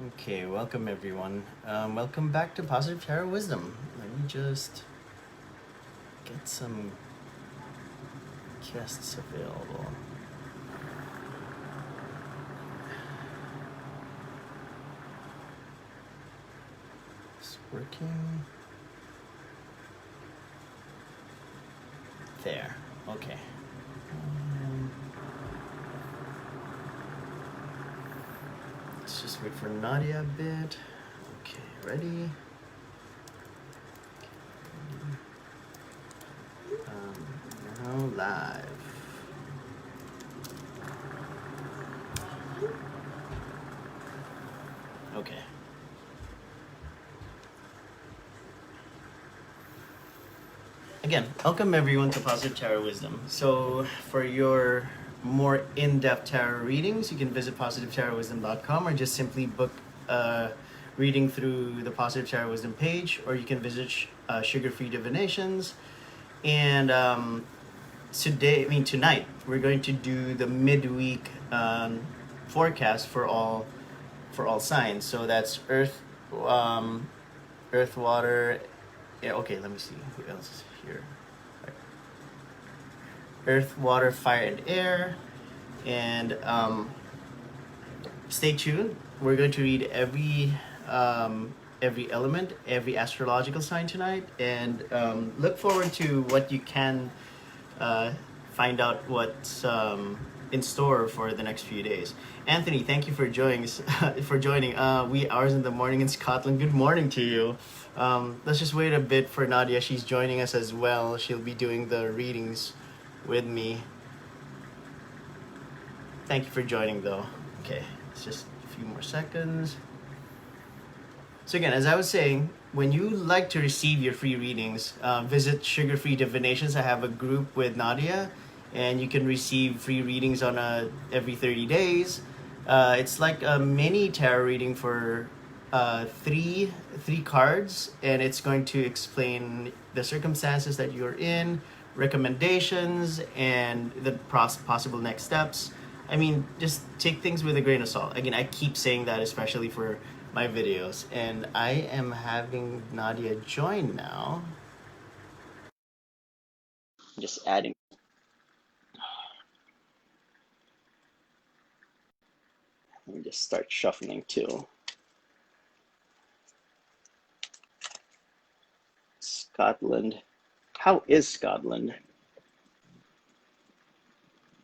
Okay, welcome everyone. Welcome back to Positive Tarot Wisdom. Let me just get some guests available. It's working. There. Okay. Let's just wait for Nadia a bit. Okay, ready? Now live. Okay. Again, welcome everyone to Positive Tarot Wisdom. So, for your more in-depth tarot readings, you can visit positivetarotwisdom.com or just simply book a reading through the Positive Tarot Wisdom page, or you can visit Sugar-Free Divinations. And tonight, we're going to do the midweek forecast for all signs. So that's Earth, Earth, Water. Yeah, okay, let me see who else is here. Earth, Water, Fire, and Air. And stay tuned. We're going to read every element, every astrological sign tonight, and look forward to what you can find out what's in store for the next few days. Anthony, thank you for joining. Wee hours in the morning in Scotland. Good morning to you. Let's just wait a bit for Nadia. She's joining us as well. She'll be doing the readings with me. Thank you for joining, though. Okay, it's just a few more seconds. So again, as I was saying, when you like to receive your free readings, visit Sugar-Free Divinations. I have a group with Nadia, and you can receive free readings on every 30 days. It's like a mini tarot reading for three cards, and it's going to explain the circumstances that you're in, recommendations, and the possible next steps. I mean, just take things with a grain of salt. Again, I keep saying that, especially for my videos. And I am having Nadia join now. Just adding. Let me just start shuffling too. Scotland. How is Scotland?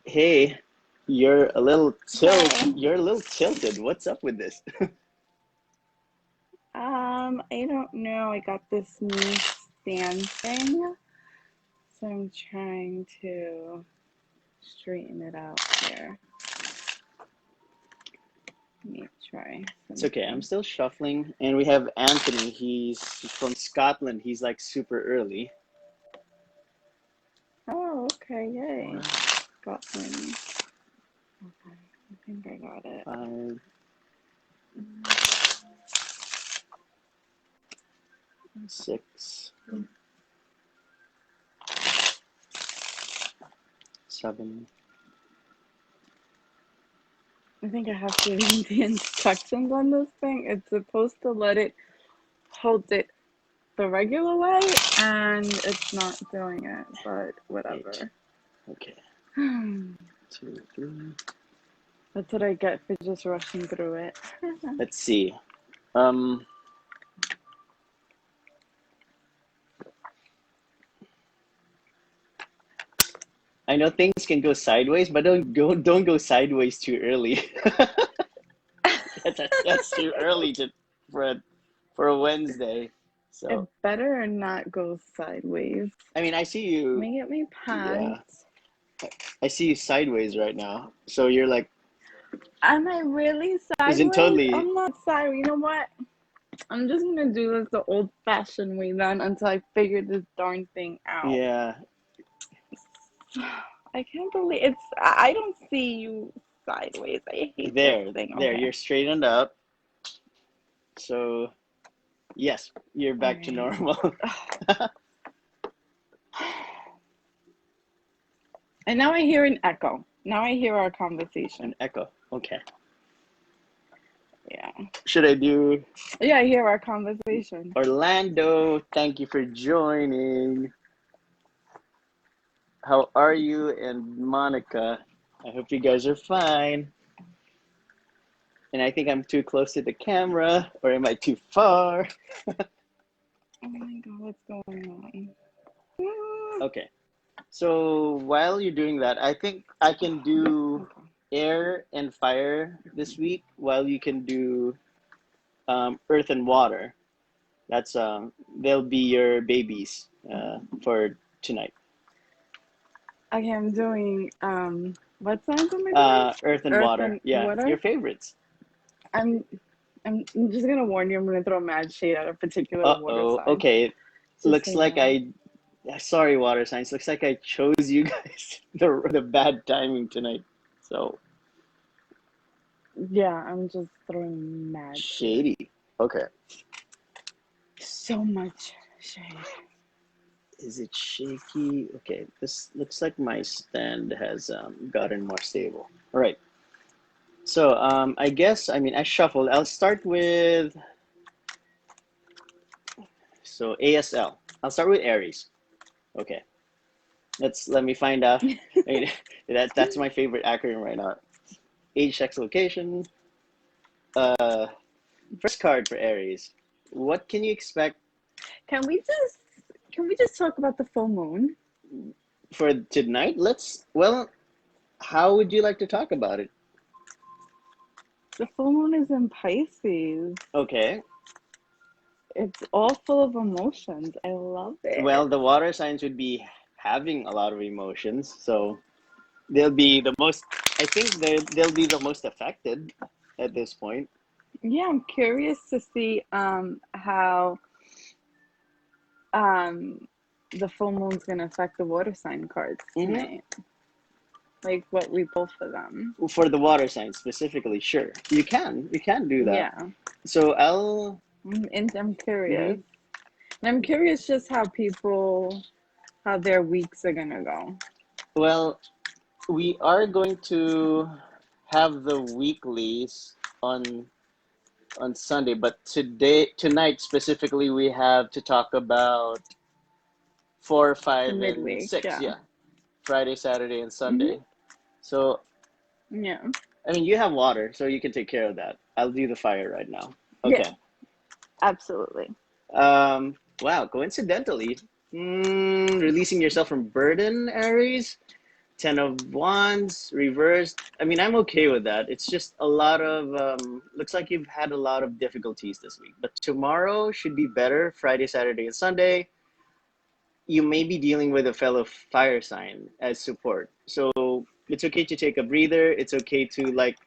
Hey, you're a little tilted. What's up with this? I don't know. I got this new stand thing, so I'm trying to straighten it out here. Let me try. It's okay. I'm still shuffling, and we have Anthony. He's from Scotland. He's like super early. Oh, okay. Yay. Scotland. Okay. I think I got it. 5, 6, 7. I think I have to read the instructions on this thing. It's supposed to let it hold it the regular way, and it's not doing it, but whatever. 8. Okay. 2, 3. That's what I get for just rushing through it. Let's see. I know things can go sideways, but don't go sideways too early. that's too early for a Wednesday. So it better not go sideways. I mean, I see you. Let me get my pants. Yeah, I see you sideways right now. So you're like. Am I really sideways? Isn't totally. I'm not sideways. You know what? I'm just gonna do this the old-fashioned way then until I figure this darn thing out. Yeah. I can't believe it's. I don't see you sideways. I hate this thing. There, okay. You're straightened up. So, yes, you're back to normal. And now I hear an echo. Now I hear our conversation. An echo. Okay. Yeah. Should I do Yeah, I hear our conversation. Orlando? Thank you for joining. How are you? And Monica, I hope you guys are fine. And I think I'm too close to the camera, or am I too far? Oh my god, what's going on? Okay. So while you're doing that, I think I can do Okay. air and fire this week, while you can do earth and water. That's they'll be your babies for tonight. Okay, I'm doing what signs am I doing? Earth and Earth water. and Yeah, your water. favorites. I'm I'm just gonna warn you. I'm gonna throw mad shade at a particular water Uh-oh. sign. Okay. Just so Looks you like know. sorry, water signs. Looks like I chose you guys the bad timing tonight. So Yeah, I'm just throwing mad shade. shady. Okay. So much shade. Is it shaky? Okay. This looks like my stand has gotten more stable. All right. So I guess I shuffled. I'll start with ASL. I'll start with Aries. Okay. Let me find out. I mean, that's my favorite acronym right now. Age, sex, location. Uh, First card for Aries. What can you expect Can we just talk about the full moon? for tonight? How would you like to talk about it? The full moon is in Pisces. Okay. It's all full of emotions. I love Well, it. the water signs would be having a lot of emotions, so they'll be the most, I think they'll be the most affected at this point. Yeah, I'm curious to see how um the full moon's gonna affect the water sign cards Hmm. tonight. Like what we pull for them. For the water signs specifically, sure. You can do that. Yeah. So I'll, I'm curious. mhm. And I'm curious just how their weeks are gonna go. Well, we are going to have the weeklies on Sunday, but tonight specifically, we have to talk about 4, The 5, and midweek, 6. yeah. Yeah, Friday, Saturday, and Hmm. Sunday. So Yeah. you have water, so you can take care of that. I'll do the fire right now. Yeah, Okay. absolutely. Wow. Coincidentally, releasing yourself from burden, Aries. 10 of Wands reversed. I'm okay with that. It's just a lot of looks like you've had a lot of difficulties this week, but tomorrow should be better. Friday, Saturday, and Sunday, you may be dealing with a fellow fire sign as support, so it's okay to take a breather. It's okay to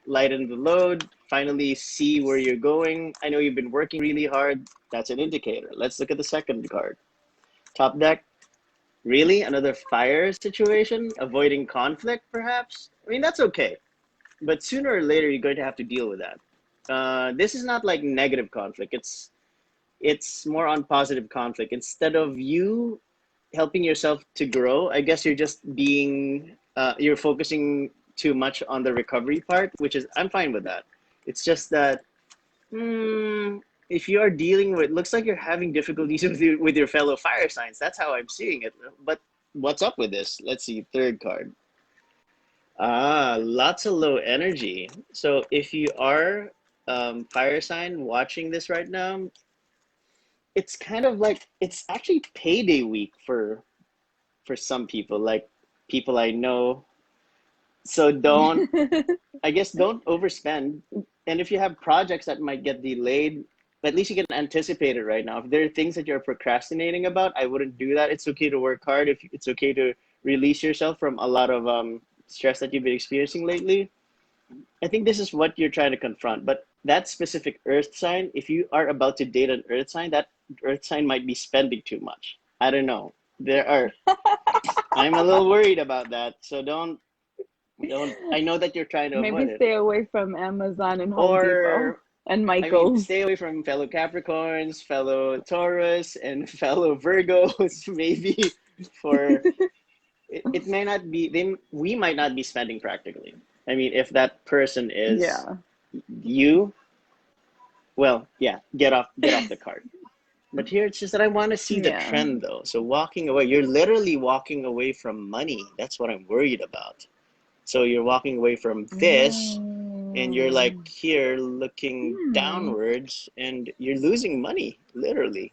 lighten the load, finally see where you're going. I know you've been working really hard. That's an indicator. Let's look at the second card. Top deck. Really? Another fire situation? Avoiding conflict, perhaps? That's okay. But sooner or later, you're going to have to deal with that. This is not like negative conflict. It's more on positive conflict. Instead of you helping yourself to grow, I guess you're focusing too much on the recovery part, which is, I'm fine with that. It's just that, if you are dealing with, looks like you're having difficulties with your fellow fire signs. That's how I'm seeing it. But what's up with this? Let's see, third card. Lots of low energy. So if you are fire sign watching this right now, it's kind of like it's actually payday week for some people, like people I know. So I guess don't overspend. And if you have projects that might get delayed, at least you can anticipate it right now. If there are things that you're procrastinating about, I wouldn't do that. It's okay to work hard. If it's okay to release yourself from a lot of stress that you've been experiencing lately. I think this is what you're trying to confront. But that specific earth sign, if you are about to date an earth sign, that earth sign might be spending too much. I don't know. I'm a little worried about that. So don't, I know that you're trying to avoid Maybe it. stay away from Amazon and Home Depot Or, and Michael's. stay away from fellow Capricorns, fellow Taurus, and fellow Virgos, maybe for it may not be we might not be spending practically. If that person is Yeah. you, Well, yeah, get off the cart. But here it's just that I want to see the Yeah. trend though. So walking away, you're literally walking away from money. That's what I'm worried about. So you're walking away from this and you're like Mm. here looking Hmm. downwards and you're losing money, literally.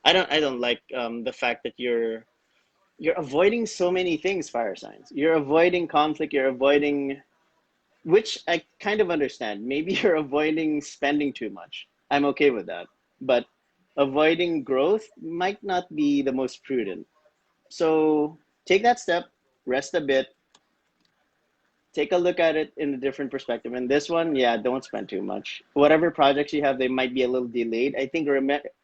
I don't like the fact that you're avoiding so many things, fire signs. You're avoiding conflict, you're avoiding, which I kind of understand. Maybe you're avoiding spending too much. I'm okay with that. But avoiding growth might not be the most prudent. So take that step, rest a bit, take a look at it in a different perspective. And this one, yeah, don't spend too much. Whatever projects you have, they might be a little delayed. I think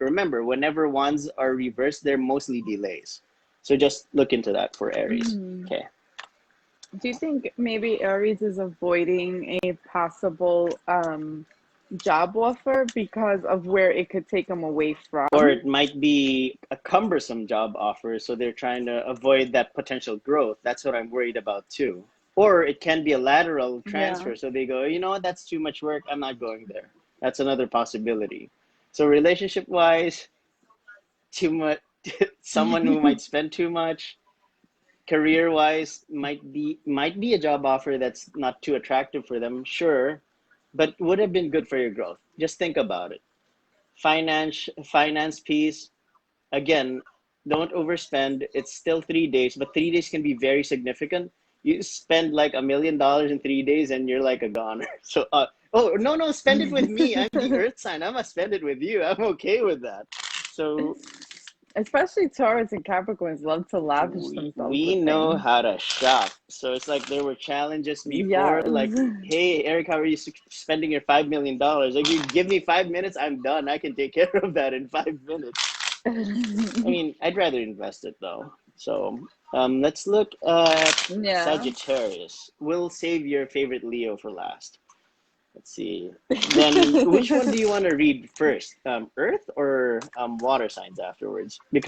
remember, whenever ones are reversed, they're mostly delays. So just look into that for Aries. Mm. Okay. Do you think maybe Aries is avoiding a possible job offer because of where it could take them away Or from? it might be a cumbersome job offer, so they're trying to avoid that potential growth. That's what I'm worried about too. Or it can be a lateral Yeah. transfer, so they go, you know what, that's too much work, I'm not going there. That's another possibility. So relationship wise, too much, someone who might spend too much. Career wise, might be a job offer that's not too attractive for them, sure, but would have been good for your growth. Just think about it. Finance piece, again, don't overspend. It's still 3 days, but 3 days can be very significant. You spend like $1 million in 3 days and you're like a goner. So, oh, no, no, spend it with me. I'm the earth sign. I'm going to spend it with you. I'm okay with that. So, Especially Taurus and Capricorns love to lavish themselves we with know things. how to shop. So, it's like there were challenges before, Yes. like, hey, Eric, how are you spending your $5 million? Like, you give me 5 minutes, I'm done. I can take care of that in 5 minutes. I mean, I'd rather invest it though. So let's look at Yeah. Sagittarius. We'll save your favorite Leo for last. Let's see. Then, which one do you want to read first? Earth or water signs afterwards? I'm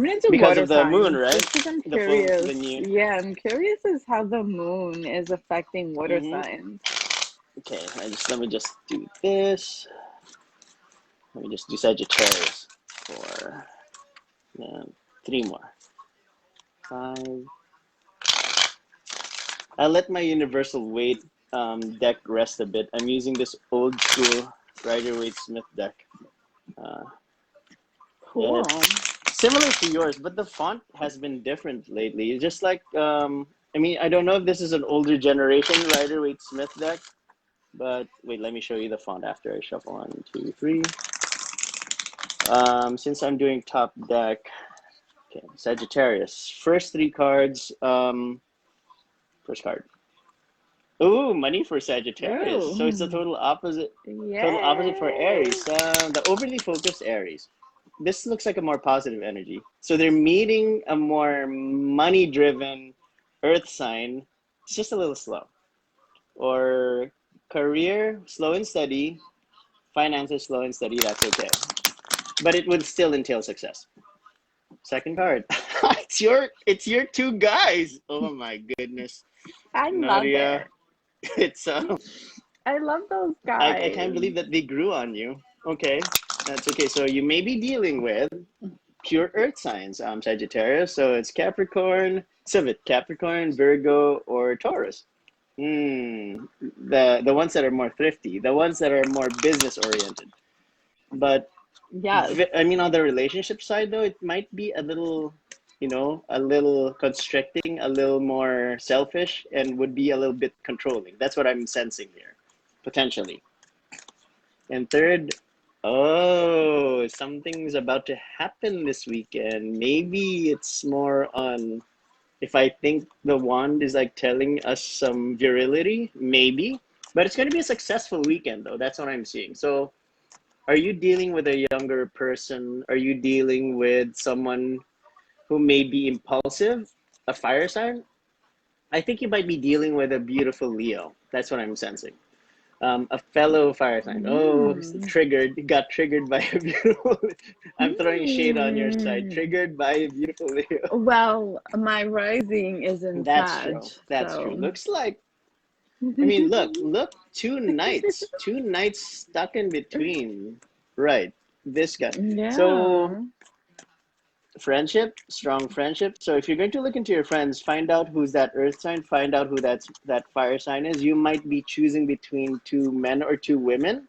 gonna do Because water of the moon, signs right? just because I'm The curious. new. Yeah, I'm curious as how the moon is affecting water Mm-hmm. signs. Okay, let me just do this. Let me just do Sagittarius for three more. Five. I let my universal weight deck rest a bit. I'm using this old school Rider-Waite Smith deck. Uh, Cool. it's similar to yours, but the font has been different lately. It's just like, I mean, I don't know if this is an older generation Rider-Waite Smith deck, but wait, let me show you the font after I shuffle. 1, 2, 3. Since I'm doing top deck, okay, Sagittarius. First three cards. First card. Ooh, money for Sagittarius. So it's the Ooh. total opposite. Total opposite for Yay. Aries. The overly focused Aries. This looks like a more positive energy. So they're meeting a more money-driven Earth sign. It's just a little slow. Or career slow and steady. Finances slow and steady. That's okay. But it would still entail success. Second card. it's your two guys. Oh my goodness, I love Nadia. it. It's I love those I can't guys. believe that they grew on you. Okay, that's okay. So you may be dealing with pure earth signs, Sagittarius. So it's Capricorn, Civet, Capricorn, Virgo, or Taurus. The ones that are more thrifty, the ones that are more business oriented. But Yes. I mean, on the relationship side, though, it might be a little, a little constricting, a little more selfish, and would be a little bit controlling. That's what I'm sensing here, potentially. And third, oh, something's about to happen this weekend. Maybe it's more on, if I think the wand is like telling us some virility, maybe. But it's going to be a successful weekend, though. That's what I'm seeing. So, are you dealing with a younger person? Are you dealing with someone who may be impulsive, a fire sign? I think you might be dealing with a beautiful Leo. That's what I'm sensing. A fellow fire sign. Oh, Mm. got triggered by a beautiful. I'm throwing shade on your side. Mm. Triggered by a beautiful Leo. Well, my rising is in That's Sag, true. That's true. so Looks like I mean, look, two knights stuck in between. Right, this guy. So Yeah. friendship, strong friendship. So if you're going to look into your friends, find out who's that earth sign, find out who that fire sign is. You might be choosing between two men or two women,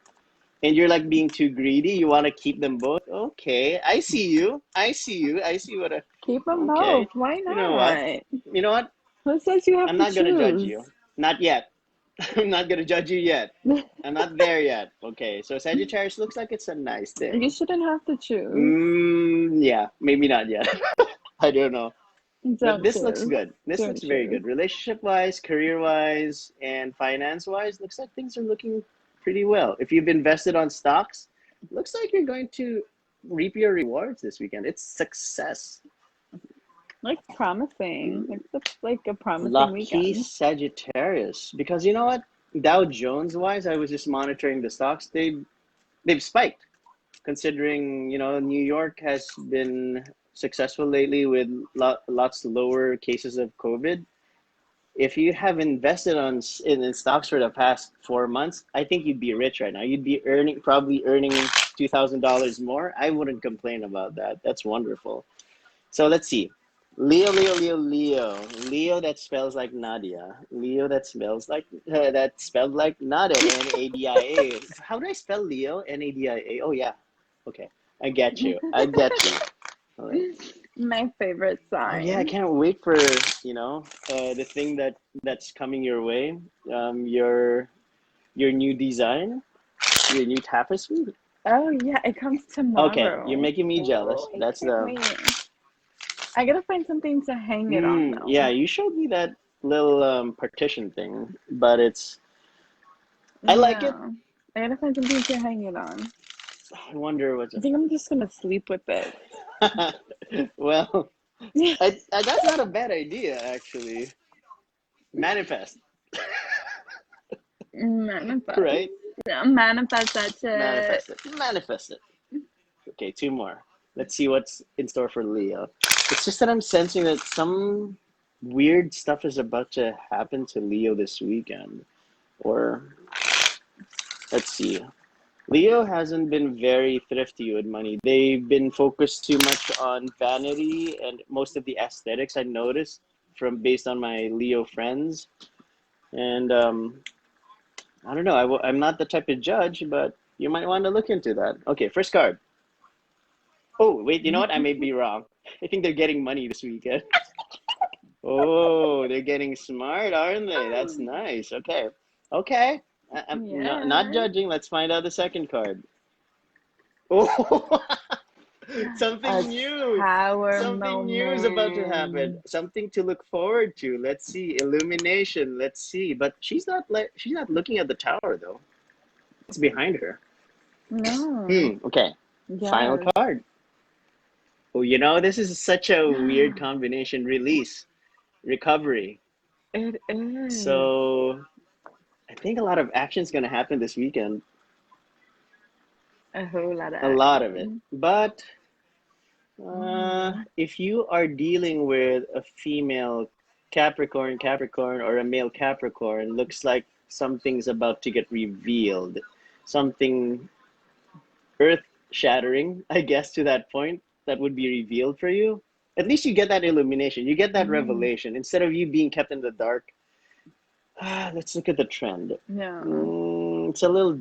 and you're like being too greedy. You want to keep them both. Okay, I see you. I see you. I see what. Keep them Okay, both. Why you know what? not? You know what? Who says you have I'm to not gonna judge choose? you. Not yet. I'm not gonna judge you yet. I'm not there yet. Okay, so Sagittarius looks like it's a nice You thing. shouldn't have to choose. Yeah, maybe not yet. I don't know. But Don't this looks choose. good. This looks Don't very choose. good. Relationship wise, career wise, and finance wise, looks like things are looking pretty well. If you've invested on stocks, looks like you're going to reap your rewards this weekend. It's success. Like promising. Like a promising Lucky weekend. Sagittarius. Because you know what? Dow Jones wise, I was just monitoring the stocks. They've spiked. Considering New York has been successful lately with lots lower cases of COVID. If you have invested in stocks for the past 4 months, I think you'd be rich right now. You'd be probably earning $2,000 more. I wouldn't complain about that. That's wonderful. So let's see. Leo, Leo, Leo, Leo, Leo. That spells like Nadia. Leo that spells like that spelled like Nadia. Nadia. How do I spell Leo? Nadia. Oh yeah. Okay. I get you. I get you. All right. My favorite Oh yeah, I sign. can't wait for the thing that's coming your way. Your new design, your new tapestry. Oh yeah, it comes Okay, you're tomorrow. making me jealous. Oh, I That's can't the wait. I gotta find something to hang it on yeah. though. You showed me that little partition thing, but I like it. Yeah. I gotta find something to hang it on. I wonder what's I think I'm just gonna sleep with it. well. That's not a bad idea actually. Manifest, Manifest. right? Manifest that shit. Manifest it. Manifest it. Okay, two more. Let's see what's in store for Leo. It's just that I'm sensing that some weird stuff is about to happen to Leo this weekend. Or, let's see. Leo hasn't been very thrifty with money. They've been focused too much on vanity and most of the aesthetics I noticed from based on my Leo friends. And I don't know. I'm not the type of judge, but you might want to look into that. Okay, first card. Oh, wait, you know what? I may be wrong. I think they're getting money this weekend. Oh, they're getting smart, aren't they? That's nice. Okay. Okay. I'm not Yeah. judging. Let's find out the second card. Oh, A something new. tower Something new is about to happen. moment. Something to look forward to. Let's see. Illumination. Let's see. But she's not looking at the tower though. It's behind her. No. Okay. Final Yes. card. Oh, this is such a weird combination. Release, recovery. It is. So I think a lot of action is going to happen this weekend. A whole lot of A lot of it. action. But Mm. if you are dealing with a female Capricorn, or a male Capricorn, looks like something's about to get revealed. Something earth shattering, I guess, to that point that would be revealed for you. At least you get that illumination, you get that Mm. revelation instead of you being kept in the dark. Let's look at the trend. Yeah. It's a little,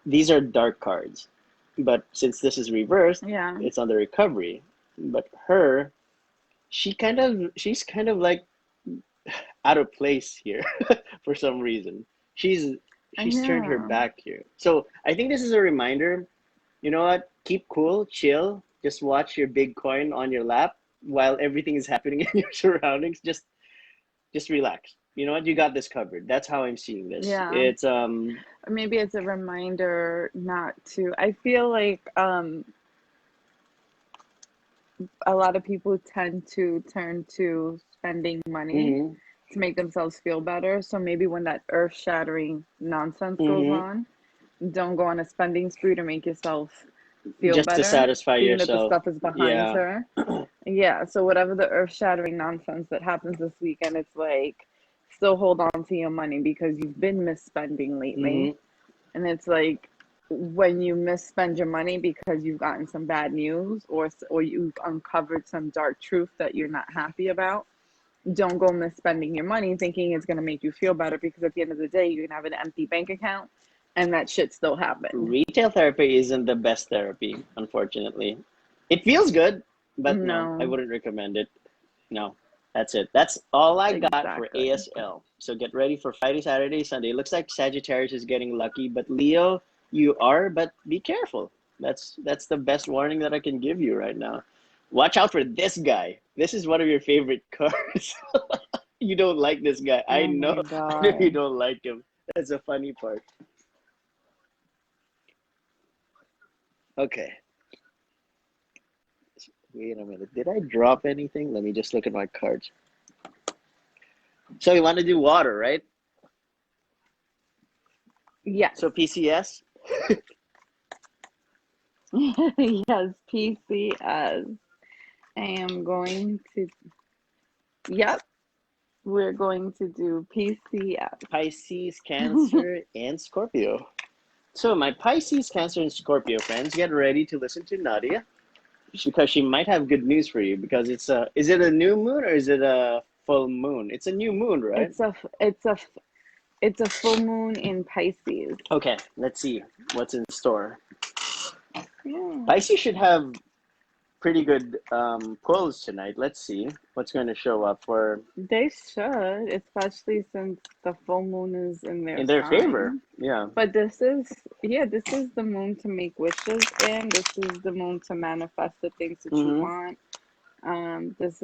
these are dark cards, but since this is reversed, Yeah. it's on the recovery. But her, she's kind of like out of place here for some reason. She's turned her Yeah. back here. So I think this is a reminder. You know what? Keep cool, chill. Just watch your big coin on your lap while everything is happening in your surroundings. Just relax. You know what? You got this covered. That's how I'm seeing this. Yeah. It's Maybe it's a reminder not to. I feel like a lot of people tend to turn to spending money mhm, to make themselves feel better. So maybe when that earth shattering nonsense goes mhm. on, don't go on a spending spree to make yourself feel Just to better, satisfy seeing that the yourself. stuff is behind Yeah. her. Yeah, so whatever the earth shattering nonsense that happens this weekend, it's like still hold on to your money because you've been misspending lately. And it's like when you misspend your money because you've gotten some bad news or you've uncovered some dark truth that you're not happy about, don't go misspending your money thinking it's going to make you feel better, because at the end of the day, you can have an empty bank account and that shit still happened. Retail therapy isn't the best therapy, unfortunately. It feels good, but no, I No, wouldn't recommend it. No, that's it. That's all I got for exactly. ASL. So get ready for Friday, Saturday, Sunday. It looks like Sagittarius is getting lucky, but Leo, you are, but be careful. That's the best warning that I can give you right now. Watch out for this guy. This is one of your favorite cards. You don't like this guy. I Oh know. my I know you God. don't like him. That's the funny part. Okay. Wait a minute. Did I drop anything? Let me just look at my cards. So you want to do water, right? Yes. So PCS? Yes, PCS. I am going to, yep, we're going to do PCS. Pisces, Cancer, and Scorpio. So my Pisces, Cancer, and Scorpio friends, get ready to listen to Nadia because she might have good news for you. Because is it a new moon or is it a full moon? It's a new moon, right? It's a full moon in Pisces. Okay, let's see what's in store. Yeah. Pisces should have pretty good pulls tonight. Let's see what's going to show up for They should, especially since the full moon is in their in their favor. sign. Yeah. But this is the moon to make wishes in. This is the moon to manifest the things that you Mm-hmm. want. This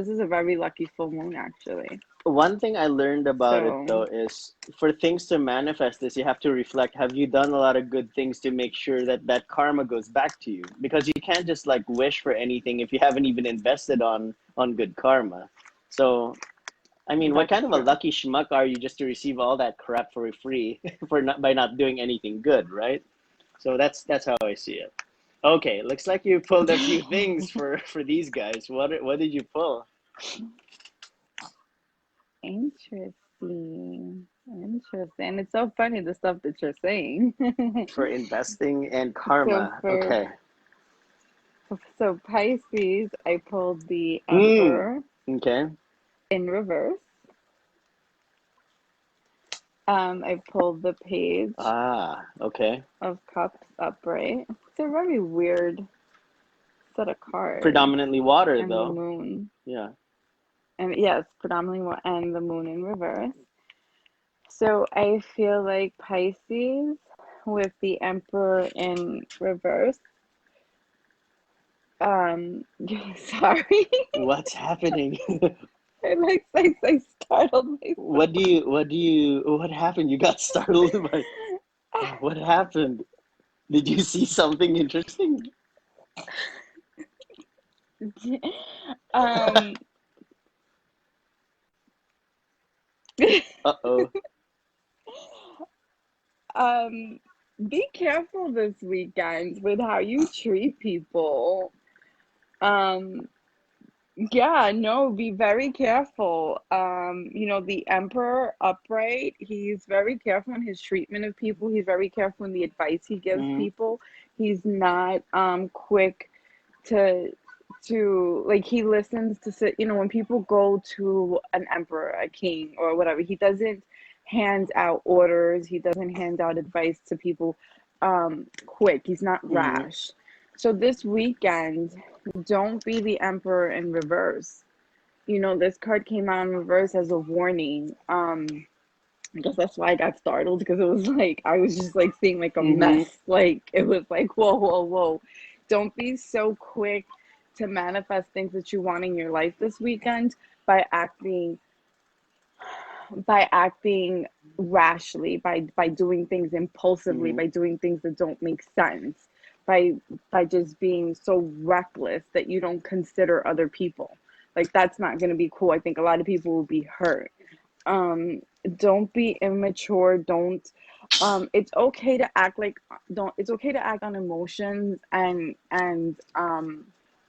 is a very lucky full moon, actually. One thing I learned about it So though is for things to manifest this, you have to reflect. Have you done a lot of good things to make sure that that karma goes back to you? Because you can't just like wish for anything if you haven't even invested on good karma. So I mean, what that's kind of a true. lucky schmuck are you just to receive all that crap for free for not by not doing anything good, right? So that's how I see it. Okay, looks like you pulled a few things for these guys. What did you pull? Interesting. Interesting. It's so funny the stuff that you're saying. For investing and So karma. for Okay. so Pisces, I pulled the Mm. Emperor Okay. in reverse. I pulled the Page Ah, okay. of Cups upright. It's a very weird set of cards. Predominantly water And the though. Moon. Yeah. And yes, predominantly and the Moon in reverse. So I feel like Pisces with the Emperor in reverse. Sorry. What's happening? I startled myself. What happened? You got startled by what happened? Did you see something interesting? um Uh-oh. um be careful this weekend with how you treat people. Um Yeah, no, be very careful. The emperor upright, he's very careful in his treatment of people. He's very careful in the advice he gives Mm-hmm. people. He's not quick to like he listens to sit, when people go to an emperor, a king or whatever, he doesn't hand out orders, he doesn't hand out advice to people quick. He's not Mm-hmm. rash. So this weekend, don't be the emperor in reverse. This card came out in reverse as a warning. I guess that's why I got startled, because it was like I was just like seeing like a Mm-hmm. mess. Like it was like, whoa, whoa, whoa. Don't be so quick to manifest things that you want in your life this weekend by acting rashly, by doing things impulsively, Mm-hmm. by doing things that don't make sense, by just being so reckless that you don't consider other people. Like that's not going to be cool. I think a lot of people will be hurt. Don't be immature. Don't it's okay to act like don't it's okay to act on emotions and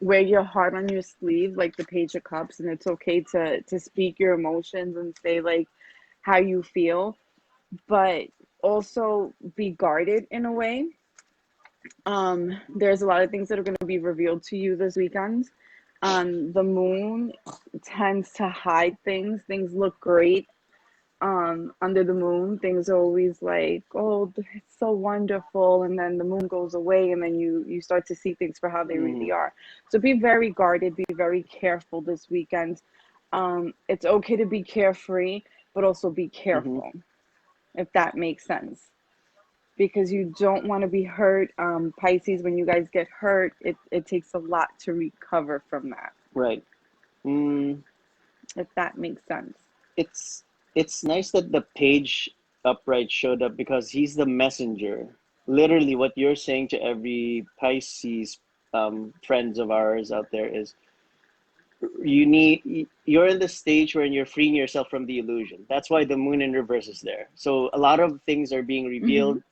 wear your heart on your sleeve, like the Page of Cups, and it's okay to speak your emotions and say like how you feel, but also be guarded in a way. There's a lot of things that are going to be revealed to you this weekend. The moon tends to hide things. Things look great under the moon. Things are always like, oh, it's so wonderful, and then the moon goes away, and then you start to see things for how they really are. So be very guarded, be very careful this weekend. It's okay to be carefree, but also be Mm-hmm. careful, if that makes sense, because you don't want to be hurt. Pisces, when you guys get hurt, it takes a lot to recover from that, Right. Mm, if that makes sense. it's nice that the page upright showed up because he's the messenger. Literally, what you're saying to every Pisces friends of ours out there is you're in the stage where you're freeing yourself from the illusion. That's why the moon in reverse is there. So a lot of things are being Mm-hmm. revealed.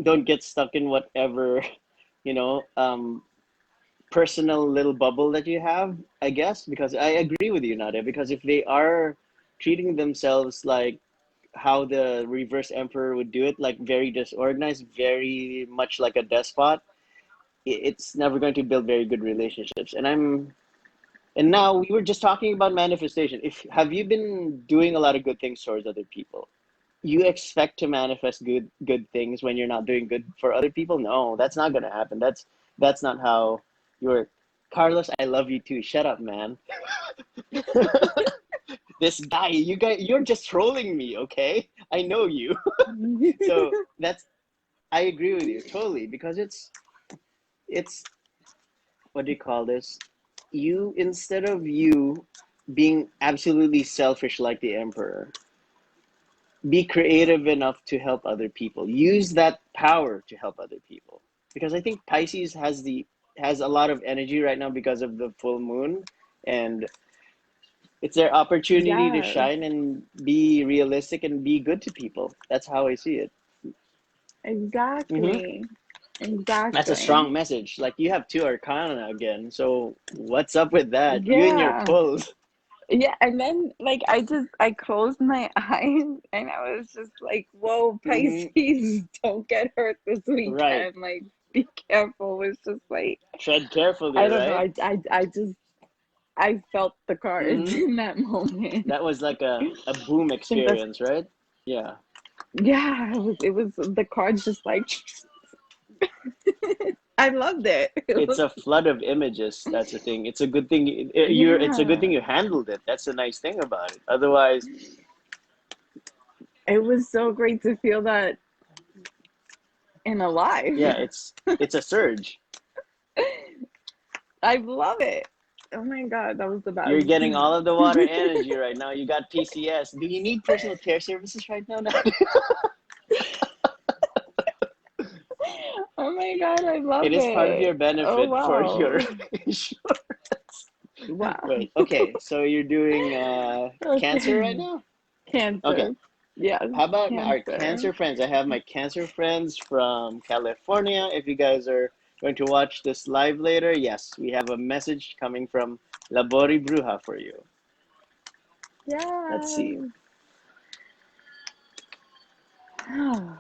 Don't get stuck in whatever, you know, personal little bubble that you have, I guess, because I agree with you, Nadia, because if they are treating themselves like how the reverse emperor would do it, like very disorganized, very much like a despot, it's never going to build very good relationships. And now we were just talking about manifestation. If have you been doing a lot of good things towards other people? You expect to manifest good things when you're not doing good for other people? No, that's not gonna happen. That's not how you're. Carlos, I love you too. Shut up, man. This guy, you're just trolling me, okay? I know you. So that's I agree with you totally because it's what do you call this? You instead of you being absolutely selfish like the emperor, be creative enough to help other people. Use that power to help other people. Because I think Pisces has a lot of energy right now because of the full moon and it's their opportunity to Yes, shine and be realistic and be good to people. That's how I see it. Hmm. exactly. That's a Exactly. strong message. Like you have two arcana again. So what's up with that? You and your Yeah. pulls. Yeah, and then like I closed my eyes and I was just like, whoa, Hmm. Pisces, don't get hurt this Right. weekend. Like, be careful. It's just like, Tread carefully, I don't know. right? I just I felt the cards Hmm. in that moment. That was like a boom I think that's experience, right? Yeah. yeah, it was the cards just like I loved it. It It's was a flood of images. That's the thing. It's a good thing it's a good yeah. thing you handled it. That's the nice thing about it. Otherwise, It was so great to feel that in a yeah, life. it's a surge. I love it. Oh my God, that was the best. You're getting all of the water energy right now. You got PCS. Do you need personal care services right now? Oh my God, I It love is part of it. your Oh benefit for your wow. insurance. Wow. Wait, okay. So you're doing cancer right Okay. now? Okay. Cancer. Yes, How about our Cancer. cancer friends? I have my cancer friends from California. If you guys are going to watch this live later, yes, we have a message coming from Labori Bruja for you. Let's see. Yes.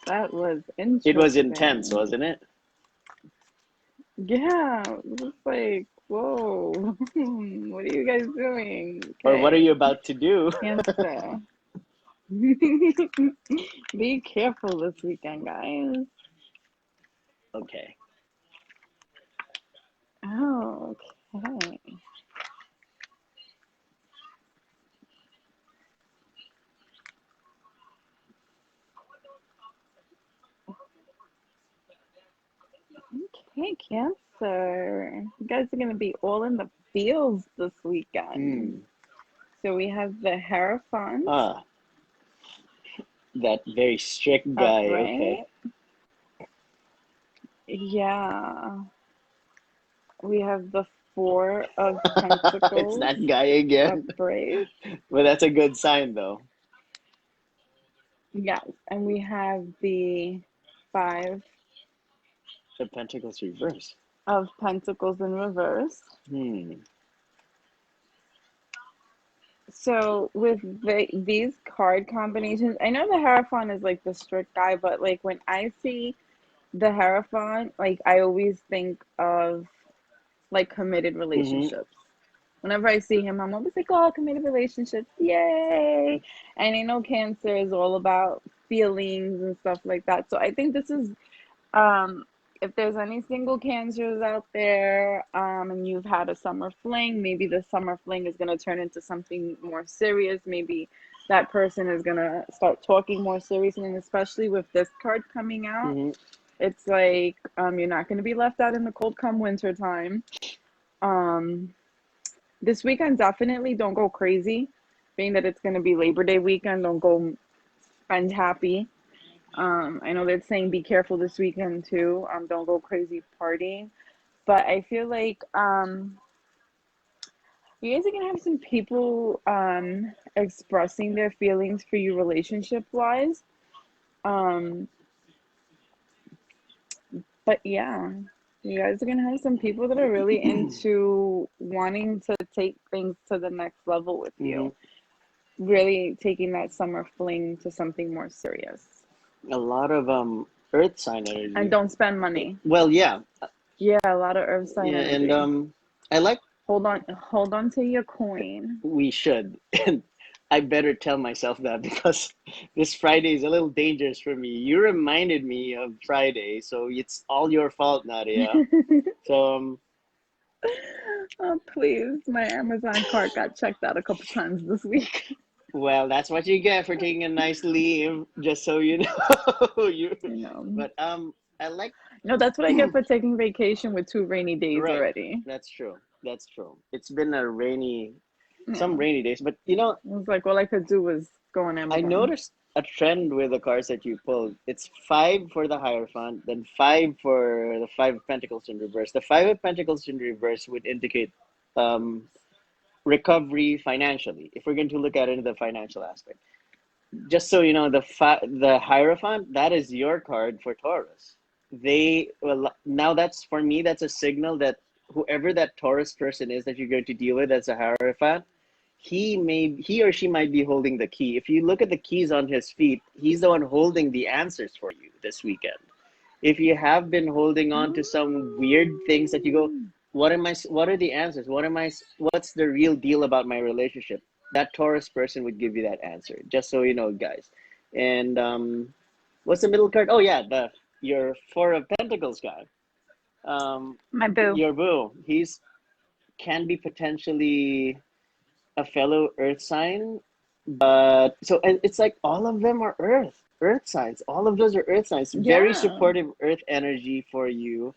That was It was intense, interesting. wasn't it? Yeah, it was like, whoa, what are you guys doing? Or what are you Okay, about to do? Cancer. Be careful this weekend, guys. Okay. Oh, okay. Okay, Cancer. You guys are gonna be all in the fields this weekend. Hmm. So we have the Hierophant Ah, that very strict guy. Okay. upright. Yeah. We have the Four of It's Pentacles that guy again. upright. But that's a good sign, though. Yes. And we have the Five The Pentacles reverse. of Pentacles in reverse. So with these card combinations, I know the Hierophant is like the strict guy, but like when I see the Hierophant, like I always think of like committed relationships. Whenever I see him, I'm always like, oh, committed relationships, yay! And I know Cancer is all about feelings and stuff like that. So I think this is, if there's any single Cancers out there, and you've had a summer fling, maybe the summer fling is going to turn into something more serious. Maybe that person is going to start talking more seriously, and especially with this card coming out, it's like you're not going to be left out in the cold come winter time. This weekend, definitely don't go crazy, being that it's going to be Labor Day weekend. Don't go spend happy. I know they're saying be careful this weekend too. Don't go crazy partying. But I feel like you guys are gonna have some people expressing their feelings for you relationship wise. But yeah, you guys are gonna have some people that are really into wanting to take things to the next level with you. Really taking that summer fling to something more serious. A lot of earth sign energy. And don't spend money. Well, yeah. Yeah, a lot of earth sign energy. And I like. Hold on to your coin. We should. And I better tell myself that because this Friday is a little dangerous for me. You reminded me of Friday, so it's all your fault, Nadia. So oh please, my Amazon cart got checked out a couple times this week. Well, that's what you get for taking a nice leave, just so you know. But I like. No, that's what I get for taking vacation with 2 rainy days already. That's true. That's true. It's been some rainy days, but you know, it was like all I could do was go on Amazon. I noticed a trend with the cards that you pulled. It's 5 for the Hierophant, then 5 for the 5 of Pentacles in reverse. The 5 of Pentacles in reverse would indicate recovery financially, if we're going to look at it in the financial aspect. Just so you know, the Hierophant, that is your card for Taurus. Now that's, for me, that's a signal that whoever that Taurus person is that you're going to deal with as a Hierophant, he or she might be holding the key. If you look at the keys on his feet, he's the one holding the answers for you this weekend. If you have been holding on to some weird things that you go, what are the answers? What's the real deal about my relationship? That Taurus person would give you that answer, just so you know, guys. And what's the middle card? Oh yeah, your 4 of Pentacles guy. My boo. Your boo. Can be potentially a fellow earth sign, but and it's like all of them are earth signs. All of those are earth signs. Yeah. Very supportive earth energy for you.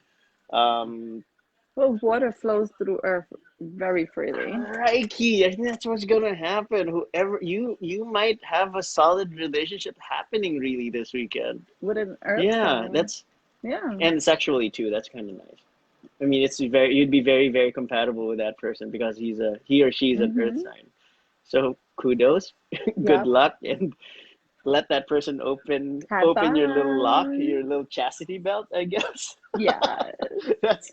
Well, water flows through earth very freely. Right, Key. I think that's what's gonna happen. Whoever you might have a solid relationship happening really this weekend. With an earth sign. Yeah. And sexually too. That's kind of nice. I mean, you'd be very, very compatible with that person because he or she is an earth sign. So kudos, good luck, and let that person open your little lock, your little chastity belt, I guess. Yeah.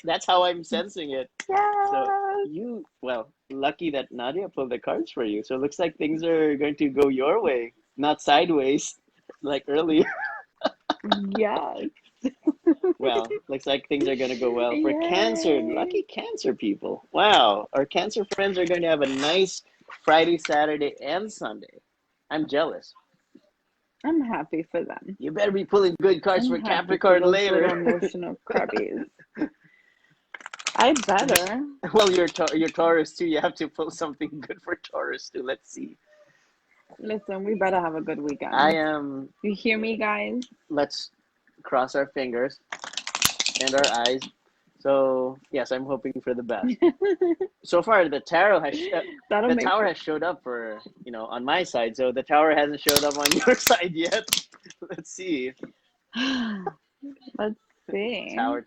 that's how I'm sensing it. Yeah. So lucky that Nadia pulled the cards for you. So it looks like things are going to go your way, not sideways like earlier. Yeah. Well, looks like things are going to go well for Cancer. Lucky Cancer people. Wow. Our Cancer friends are going to have a nice Friday, Saturday, and Sunday. I'm jealous. I'm happy for them. You better be pulling good cards for Capricorn later. Emotional crabbies. I better. Well, you're Taurus too. You have to pull something good for Taurus too. Let's see. Listen, we better have a good weekend. I am. You hear me, guys? Let's cross our fingers and our eyes. So yes, I'm hoping for the best. So far, the tarot has tower has showed up for on my side. So the tower hasn't showed up on your side yet. Let's see. Let's see. Tower.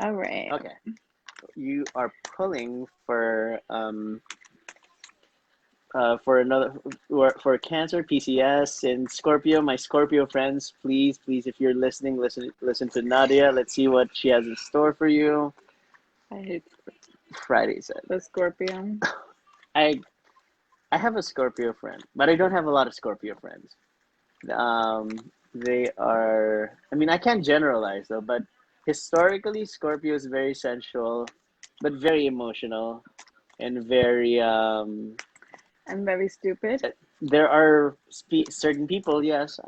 All right. Okay. You are pulling for Cancer, PCS, and Scorpio. My Scorpio friends, please, if you're listening, listen to Nadia. Let's see what she has in store for you. I hate Friday Saturday. the Scorpio. I I have a Scorpio friend, but I don't have a lot of Scorpio friends. Um, they are. I mean, I can't generalize though, but historically, Scorpio is very sensual, but very emotional and very. I'm very stupid. There are certain people, yes.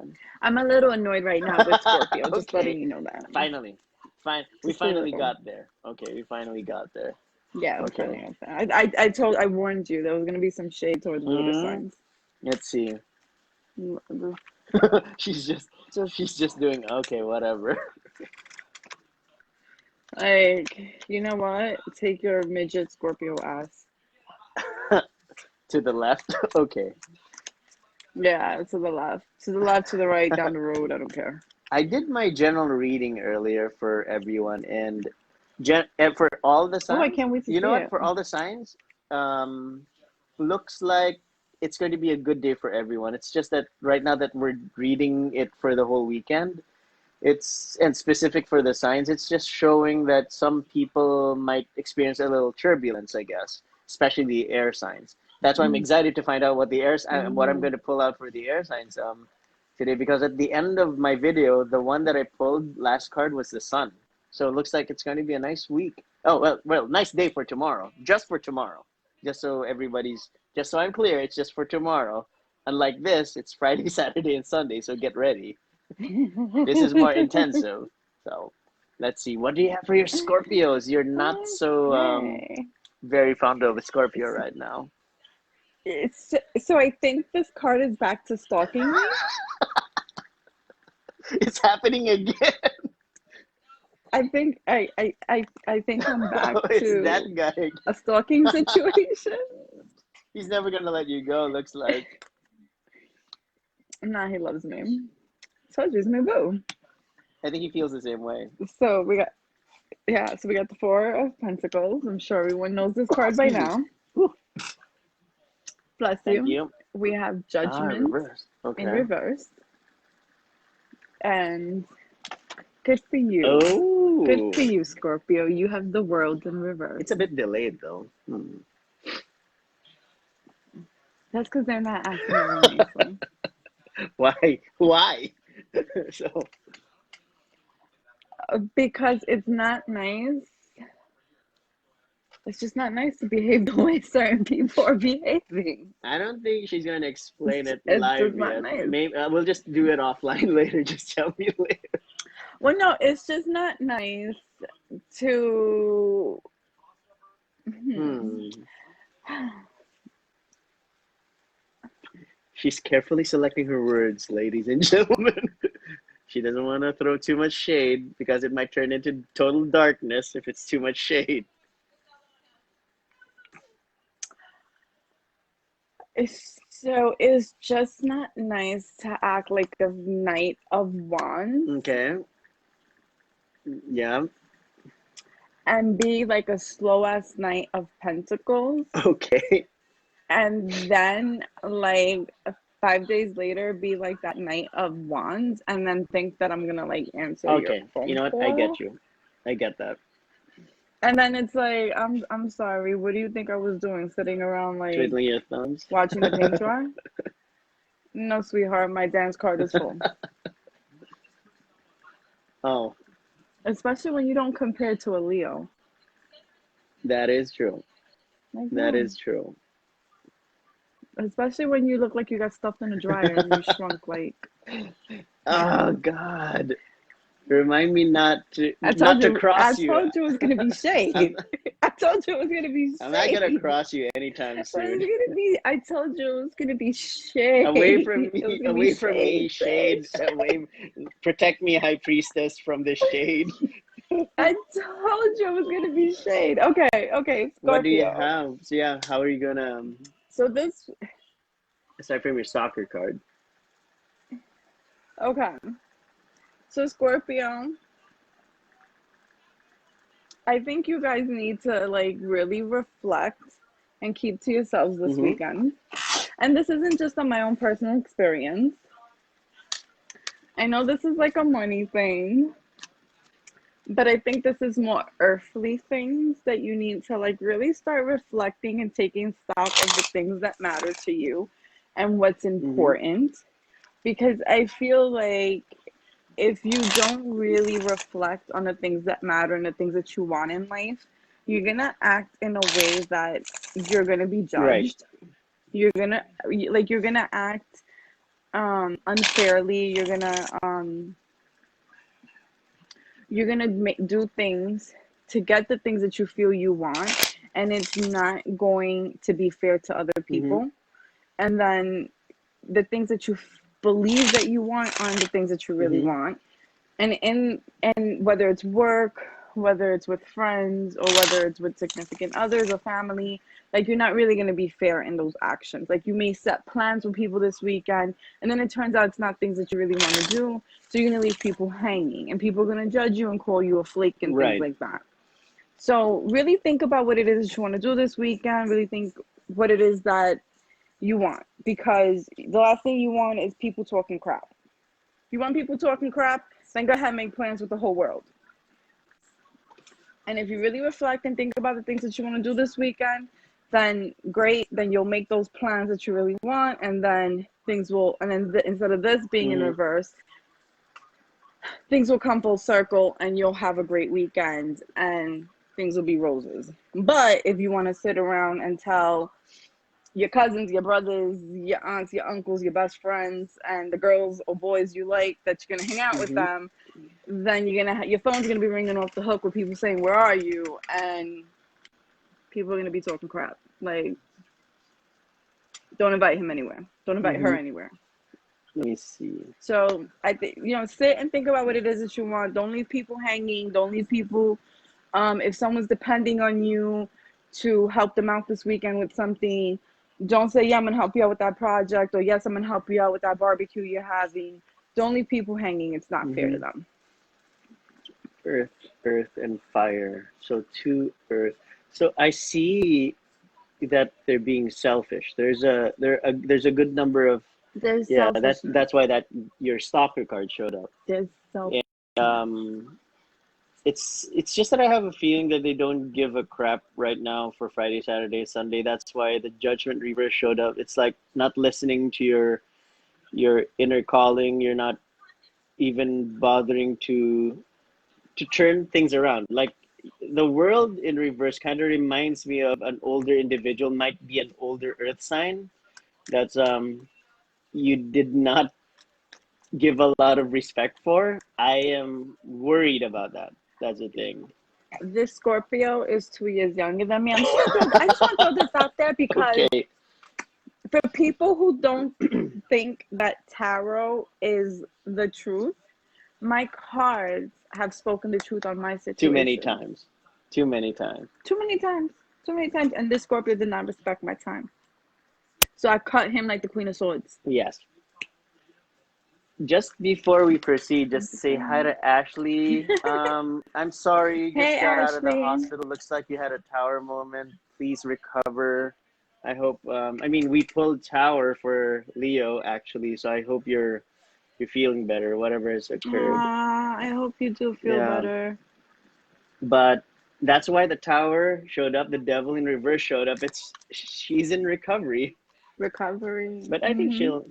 I'm a little annoyed right now with Scorpio. Just Okay, letting you know that. finally, we Just a finally little. got there. Okay, we finally got there. Yeah, I'm Okay. funny. I warned you there was gonna be some shade towards water Hmm. signs. Let's see. Mm, she's just Just she's just doing okay, whatever. like, you know what? Take your midget Scorpio ass. To the left. Okay. Yeah, to the left, to the left, to the right, down the road. I don't care. I did my general reading earlier for everyone, and for all the Oh, I signs. can't wait to You know see what? it. For all the signs, looks like it's going to be a good day for everyone. It's just that right now that we're reading it for the whole weekend, it's and specific for the signs. It's just showing that some people might experience a little turbulence, I guess, especially the air signs. That's why I'm Mm, excited to find out what the what I'm mm. going to pull out for the air signs today, because at the end of my video, the one that I pulled last card was the sun. So it looks like it's going to be a nice week. Oh, well, nice day for tomorrow. Just for tomorrow. Just so I'm clear, it's just for tomorrow. Unlike this, it's Friday, Saturday, and Sunday, so get ready. This is more intensive. So let's see. What do you have for your Scorpios? You're not so Okay. very fond of a Scorpio right now. It's so I think this card is back to stalking me. It's happening again. I think I'm back It's that to guy again. a stalking situation. He's never gonna let you go, looks like. Nah, he loves me. So he's my boo. I think he feels the same way. So we got the Four of Pentacles. I'm sure everyone knows this card by Excuse me. now. Whew. Bless Thank you. you. We have Judgment Reverse. in Okay. reverse. And good for you. Oh. Good for you, Scorpio. You have the World in reverse. It's a bit delayed though. That's because they're not acting very nicely. Why? Why? So Because it's not nice. It's just not nice to behave the way certain people are behaving. I don't think she's gonna explain it It's just live not yet. nice. Maybe we'll just do it offline later. Just tell me later. Well, no, it's just not nice to. She's carefully selecting her words, ladies and gentlemen. She doesn't want to throw too much shade because it might turn into total darkness if it's too much shade. So it's just not nice to act like the Knight of Wands Okay. Yeah. and be like a slow ass Knight of Pentacles, Okay. and then like 5 days later be like that Knight of Wands, and then think that I'm gonna like answer your Okay. phone You know what? call. I get you. I get that. And then it's like, I'm sorry. What do you think I was doing? Sitting around like Twiddling your thumbs. watching the paint dry? No, sweetheart. My dance card is full. Oh, Especially when you don't compare to a Leo. that is true. Like, That no. is true. Especially when you look like you got stuffed in a dryer and you shrunk like. Oh God. Remind me not to I told cross you. you it was gonna be shade. I told you it was gonna be shade. I'm not gonna cross you anytime soon. I told you it was gonna be shade. Away from me, away from me, shade. Away, protect me, High Priestess, from this shade. I told you it was gonna be shade. Okay, Scorpio. What do you have? So yeah, how are you gonna? So this. Aside from your soccer card. Okay. So Scorpio, I think you guys need to like really reflect and keep to yourselves this weekend. And this isn't just on my own personal experience. I know this is like a money thing, But I think this is more earthly things that you need to like really start reflecting and taking stock of the things that matter to you and what's Mm-hmm. important. Because I feel like if you don't really reflect on the things that matter and the things that you want in life, you're gonna act in a way that you're gonna be Right. judged. You're gonna act unfairly. Do things to get the things that you feel you want, and it's not going to be fair to other Mm-hmm. people. And then the things that you believe that you want aren't the things that you really Mm-hmm. want. And whether it's work, whether it's with friends, or whether it's with significant others or family, like you're not really going to be fair in those actions. Like you may set plans with people this weekend, and then it turns out it's not things that you really want to do, so you're going to leave people hanging, and people are going to judge you and call you a flake and things Right. like that. So really think about what it is that you want to do this weekend. Really think what it is that you want, because the last thing you want is people talking crap. You want people talking crap, then go ahead and make plans with the whole world. And if you really reflect and think about the things that you want to do this weekend, then great. Then you'll make those plans that you really want, and then things will. And then instead of this being in Mm-hmm. reverse, things will come full circle, and you'll have a great weekend, and things will be roses. But if you want to sit around and tell your cousins, your brothers, your aunts, your uncles, your best friends, and the girls or boys you like that you're gonna hang out with Mm-hmm. them, then your phone's gonna be ringing off the hook with people saying, "Where are you?" And people are gonna be talking crap. Like, don't invite him anywhere. Don't invite her Mm-hmm. anywhere. Let me see. So I think sit and think about what it is that you want. Don't leave people hanging. Don't leave people. If someone's depending on you to help them out this weekend with something, don't say, "Yeah, I'm gonna help you out with that project," or "Yes, I'm gonna help you out with that barbecue you're having." Don't leave people hanging. It's not fair Mm-hmm. to them. Earth, earth, and fire. So two earth. So I see that they're being selfish. There's a good number of, There's yeah. That's selfishness. that's why that your stalker card showed up. There's self. And it's just that I have a feeling that they don't give a crap right now for Friday, Saturday, Sunday. That's why the Judgment Reaper showed up. It's like not listening to your inner calling. You're not even bothering to turn things around. Like the world in reverse kind of reminds me of an older individual, might be an older earth sign that's you did not give a lot of respect for. I am worried about that. That's the thing. This Scorpio is 2 years younger than me. I just want to throw this out there because Okay. for people who don't think that tarot is the truth, my cards have spoken the truth on my Too many situation. times. Too many times. Too many times. Too many times. And this Scorpio did not respect my time. So I cut him like the Queen of Swords. Yes. Just before we proceed, Thank just you say so hi much. to Ashley. I'm sorry you Hey, just got out of the Ashley. hospital. Looks like you had a tower moment. Please recover. I hope. I mean, we pulled tower for Leo actually, so I hope you're feeling better. Whatever has occurred. I hope you do feel Yeah, better. but that's why the tower showed up. The devil in reverse showed up. She's in recovery, Recovery. but I think she'll.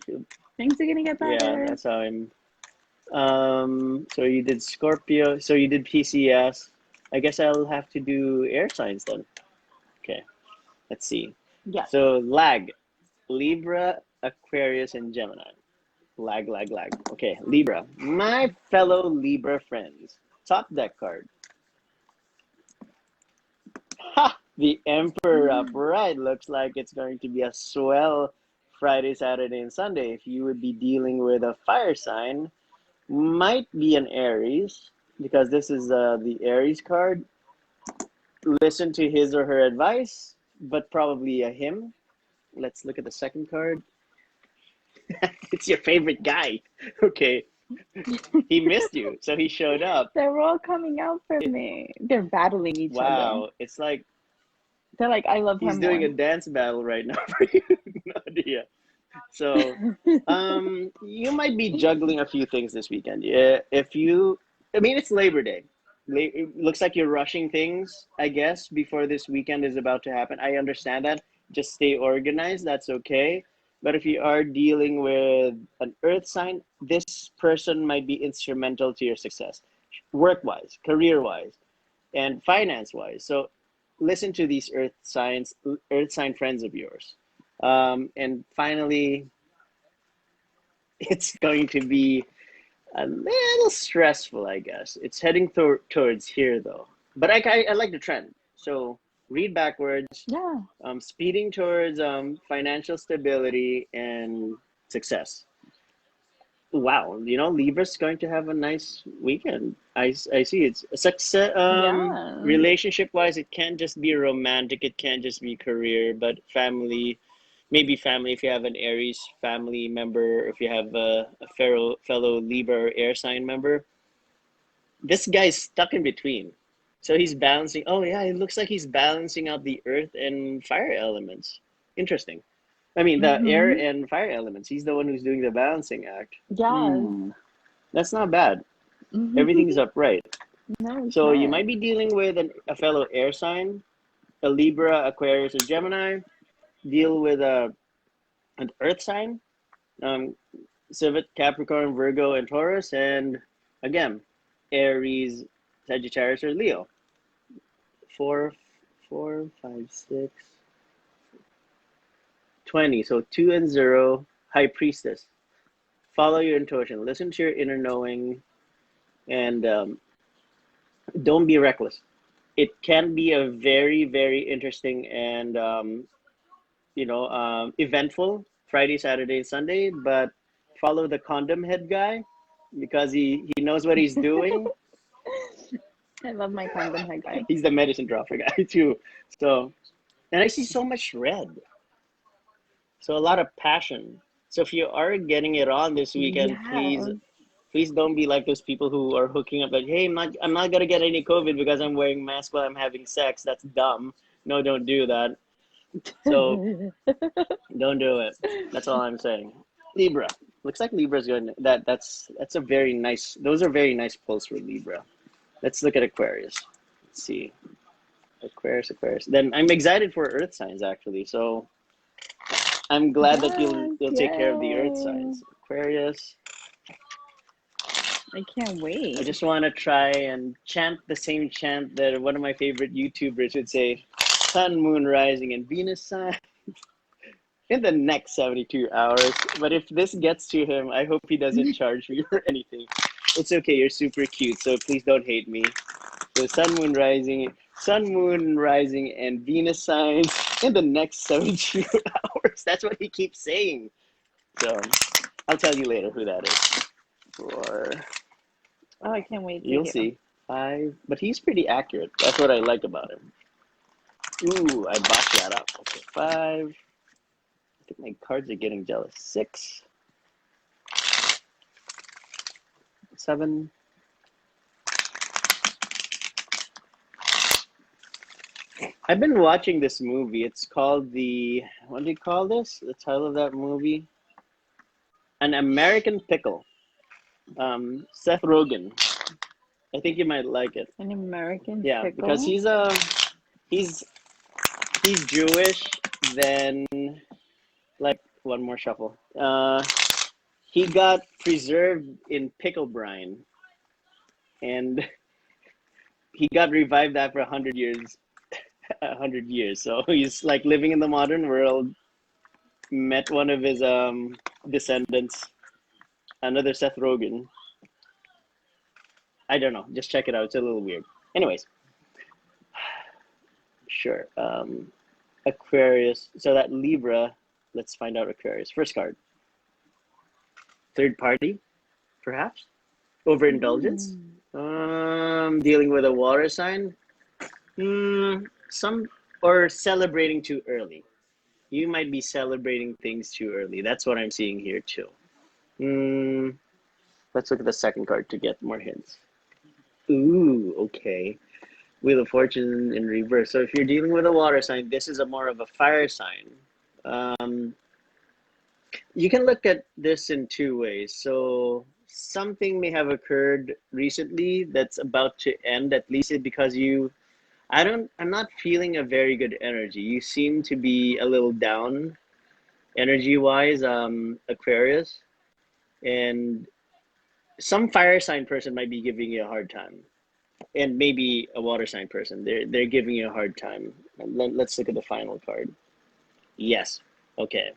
Things are gonna get Yeah, better. that's how I'm. So you did Scorpio, so you did PCS. I guess I'll have to do air signs then. Okay, let's see. Yes. So lag, Libra, Aquarius, and Gemini. Lag, lag, lag. Okay, Libra. My fellow Libra friends. Top deck card. Ha! The Emperor upright. Looks like it's going to be a swell Friday, Saturday, and Sunday. If you would be dealing with a fire sign, might be an Aries, because this is the Aries card. Listen to his or her advice, but probably a him. Let's look at the second card. It's your favorite guy. Okay, he missed you, so he showed up. They're all coming out for me. They're battling each other. Wow, it's like They're like, I love her he's doing more. a dance battle right now for you. No idea. So, you might be juggling a few things this weekend. Yeah, if you, I mean, it's Labor Day. It looks like you're rushing things, I guess, before this weekend is about to happen. I understand that. Just stay organized. That's okay. But if you are dealing with an earth sign, this person might be instrumental to your success, work-wise, career-wise, and finance-wise. So listen to these earth sign friends of yours. And finally, it's going to be a little stressful, I guess. It's heading towards here, though. But I like the trend. So read backwards, Yeah. speeding towards financial stability and success. Wow, Libra's going to have a nice weekend. I see it's a success. Yeah. Relationship-wise, it can't just be romantic. It can't just be career, but family, maybe family if you have an Aries family member, if you have a fellow Libra or air sign member. This guy's stuck in between. So he's balancing. Oh yeah, it looks like he's balancing out the earth and fire elements. Interesting. I mean, the air Mm-hmm. and fire elements. He's the one who's doing the balancing act. Yes. That's not bad. Mm-hmm. Everything's upright. No, it's So you not. might be dealing with a fellow air sign, a Libra, Aquarius, or Gemini. Deal with an earth sign, um, Civet, Capricorn, Virgo, and Taurus, and again, Aries, Sagittarius, or Leo. Four, 5, 6, 20. So 2 and 0, High Priestess. Follow your intuition. Listen to your inner knowing, and don't be reckless. It can be a very, very interesting and eventful Friday, Saturday, and Sunday, but follow the condom head guy because he knows what he's doing. I love my condom head guy. He's the medicine dropper guy too. So, and I see so much red. So a lot of passion. So if you are getting it on this weekend, please, Yes. please don't be like those people who are hooking up like, hey, I'm not gonna get any COVID because I'm wearing mask while I'm having sex. That's dumb. No, don't do that. So don't do it. That's all I'm saying. Libra. Looks like Libra's going that's a very nice those are very nice pulls for Libra. Let's look at Aquarius. Let's see. Aquarius. Then I'm excited for Earth signs actually. So I'm glad that you'll Yes, you'll take care of the Earth yay. signs. Aquarius. I can't I wait. just want to try and chant the same chant that one of my favorite YouTubers would say: Sun, Moon, Rising, and Venus sign in the next 72 hours. But if this gets to him, I hope he doesn't charge me for anything. It's okay. You're super cute, so please don't hate me. So Sun, Moon, Rising, and Venus signs in the next 72 hours. That's what he keeps saying. So I'll tell you later who that is. For Oh, I can't wait to you'll hear. see. 5, but he's pretty accurate. That's what I like about him. Ooh, I botched that up. Okay, 5. I think my cards are getting jealous. 6, 7. I've been watching this movie. It's called what do you call this? The title of that movie? An American Pickle. Seth Rogen. I think you might like it. An American Yeah, because pickle? he's Jewish. Then like one more shuffle. He got preserved in pickle brine, and he got revived after 100 years. 100 years. So he's like living in the modern world. Met one of his descendants, another Seth Rogen. I don't know. Just check it out. It's a little weird. Anyways, sure. Aquarius. So that Libra. Let's find out Aquarius. First card. Third party, perhaps. Overindulgence. Dealing with a water sign. Some or celebrating too early. You might be celebrating things too early. That's what I'm seeing here too. Let's look at the second card to get more hints. Ooh, okay. Wheel of Fortune in reverse. So if you're dealing with a water sign, this is more of a fire sign. You can look at this in two ways. So something may have occurred recently that's about to end, at least because I'm not feeling a very good energy. You seem to be a little down energy wise, Aquarius, and some fire sign person might be giving you a hard time, and maybe a water sign person. They're giving you a hard time. Let's look at the final card. Yes. Okay.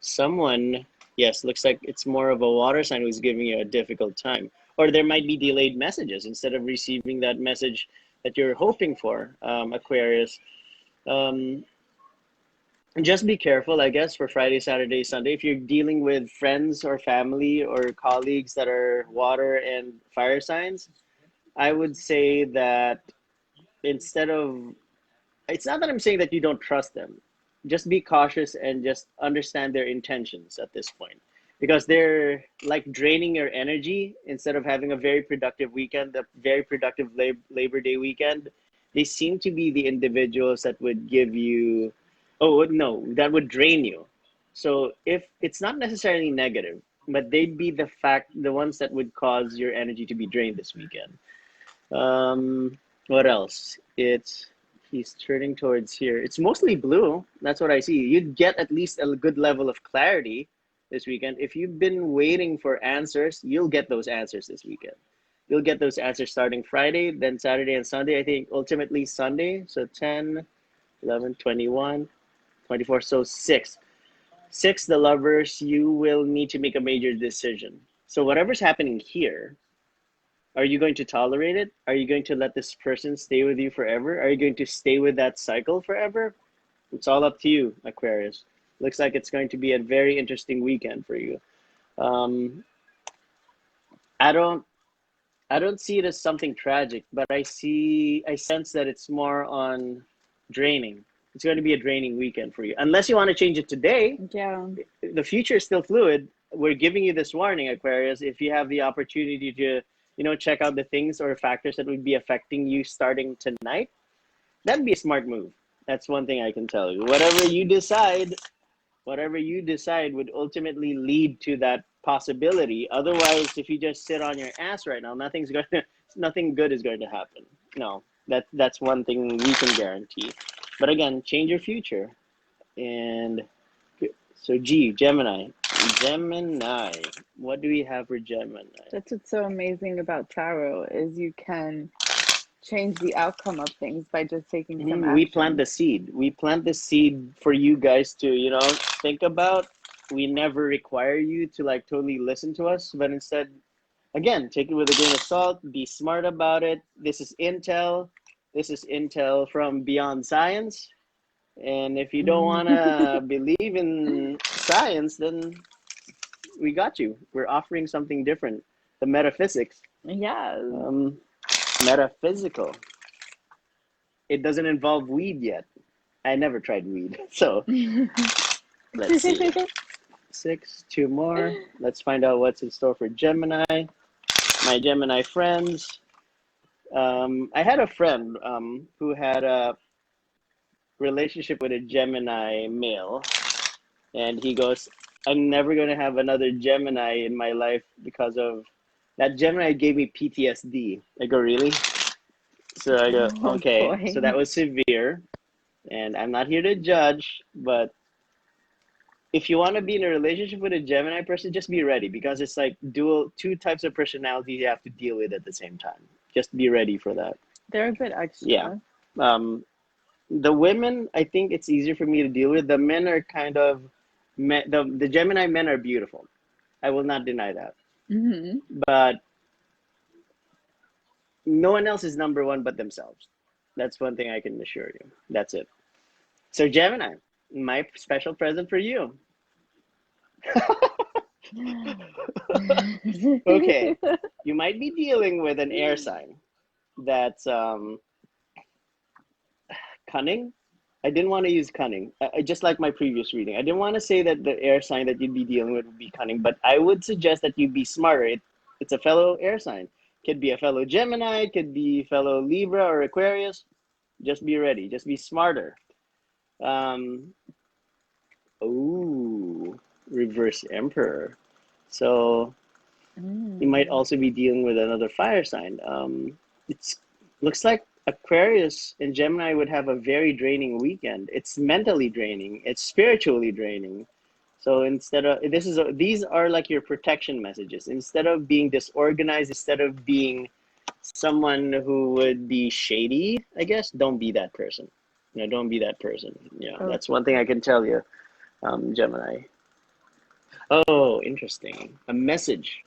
Someone, yes, looks like it's more of a water sign who's giving you a difficult time. Or there might be delayed messages instead of receiving that message that you're hoping for, Aquarius. Um, just be careful, I guess, for Friday, Saturday, Sunday. If you're dealing with friends or family or colleagues that are water and fire signs, I would say that instead of, it's not that I'm saying that you don't trust them. Just be cautious and just understand their intentions at this point. Because they're like draining your energy instead of having a very productive weekend, a very productive Labor Day weekend. They seem to be the individuals that would give you, oh, no, that would drain you. So if it's not necessarily negative, but they'd be the ones that would cause your energy to be drained this weekend. What else? He's turning towards here. It's mostly blue. That's what I see. You'd get at least a good level of clarity this weekend. If you've been waiting for answers, you'll get those answers this weekend. You'll get those answers starting Friday, then Saturday and Sunday. I think ultimately Sunday. So 10, 11, 21, 24. So 6. 6, the lovers, you will need to make a major decision. So whatever's happening here, are you going to tolerate it? Are you going to let this person stay with you forever? Are you going to stay with that cycle forever? It's all up to you, Aquarius. Looks like it's going to be a very interesting weekend for you. Um, I don't see it as something tragic, but I sense that it's more on draining. It's going to be a draining weekend for you. Unless you want to change it today, Yeah. the future is still fluid. We're giving you this warning, Aquarius. If you have the opportunity to, check out the things or factors that would be affecting you starting tonight, that'd be a smart move. That's one thing I can tell you. Whatever you decide would ultimately lead to that possibility. Otherwise, if you just sit on your ass right now, nothing good is going to happen. No, that's one thing we can guarantee. But again, change your future. And so Gemini. What do we have for Gemini? That's what's so amazing about tarot is you can change the outcome of things by just taking some action. We plant the seed. We plant the seed for you guys to, think about. We never require you to totally listen to us, but instead, again, take it with a grain of salt. Be smart about it. This is intel. This is intel from beyond science. And if you don't want to believe in science, then we got you. We're offering something different. The metaphysics. Yes. Metaphysical. It doesn't involve weed yet. I never tried weed. So let's see. 6, 2 more. Let's find out what's in store for Gemini. My Gemini friends. I had a friend who had a relationship with a Gemini male, and he goes, I'm never going to have another Gemini in my life because of that Gemini gave me PTSD. I go, really? So I go, okay. Boy. So that was severe, and I'm not here to judge, but if you want to be in a relationship with a Gemini person, just be ready, because it's like two types of personality you have to deal with at the same time. Just be ready for that. They're a bit extra. Yeah. The women, I think it's easier for me to deal with. The men are kind of, the Gemini men are beautiful. I will not deny that. But no one else is number one but themselves. That's one thing I can assure you. That's it. So Gemini, my special present for you. Okay, you might be dealing with an air sign that's cunning. I didn't want to use cunning. Just like my previous reading, I didn't want to say that the air sign that you'd be dealing with would be cunning, but I would suggest that you be smarter. It's a fellow air sign. Could be a fellow Gemini, could be fellow Libra or Aquarius. Just be ready. Just be smarter. Ooh, reverse Emperor. So you might Mm. also be dealing with another fire sign. It's looks like Aquarius and Gemini would have a very draining weekend. It's mentally draining. It's spiritually draining. So instead of these are like your protection messages. Instead of being disorganized, instead of being someone who would be shady, I guess, don't be that person. Don't be that person. Yeah, that's one thing Okay. I can tell you, Gemini. Oh, interesting. A message,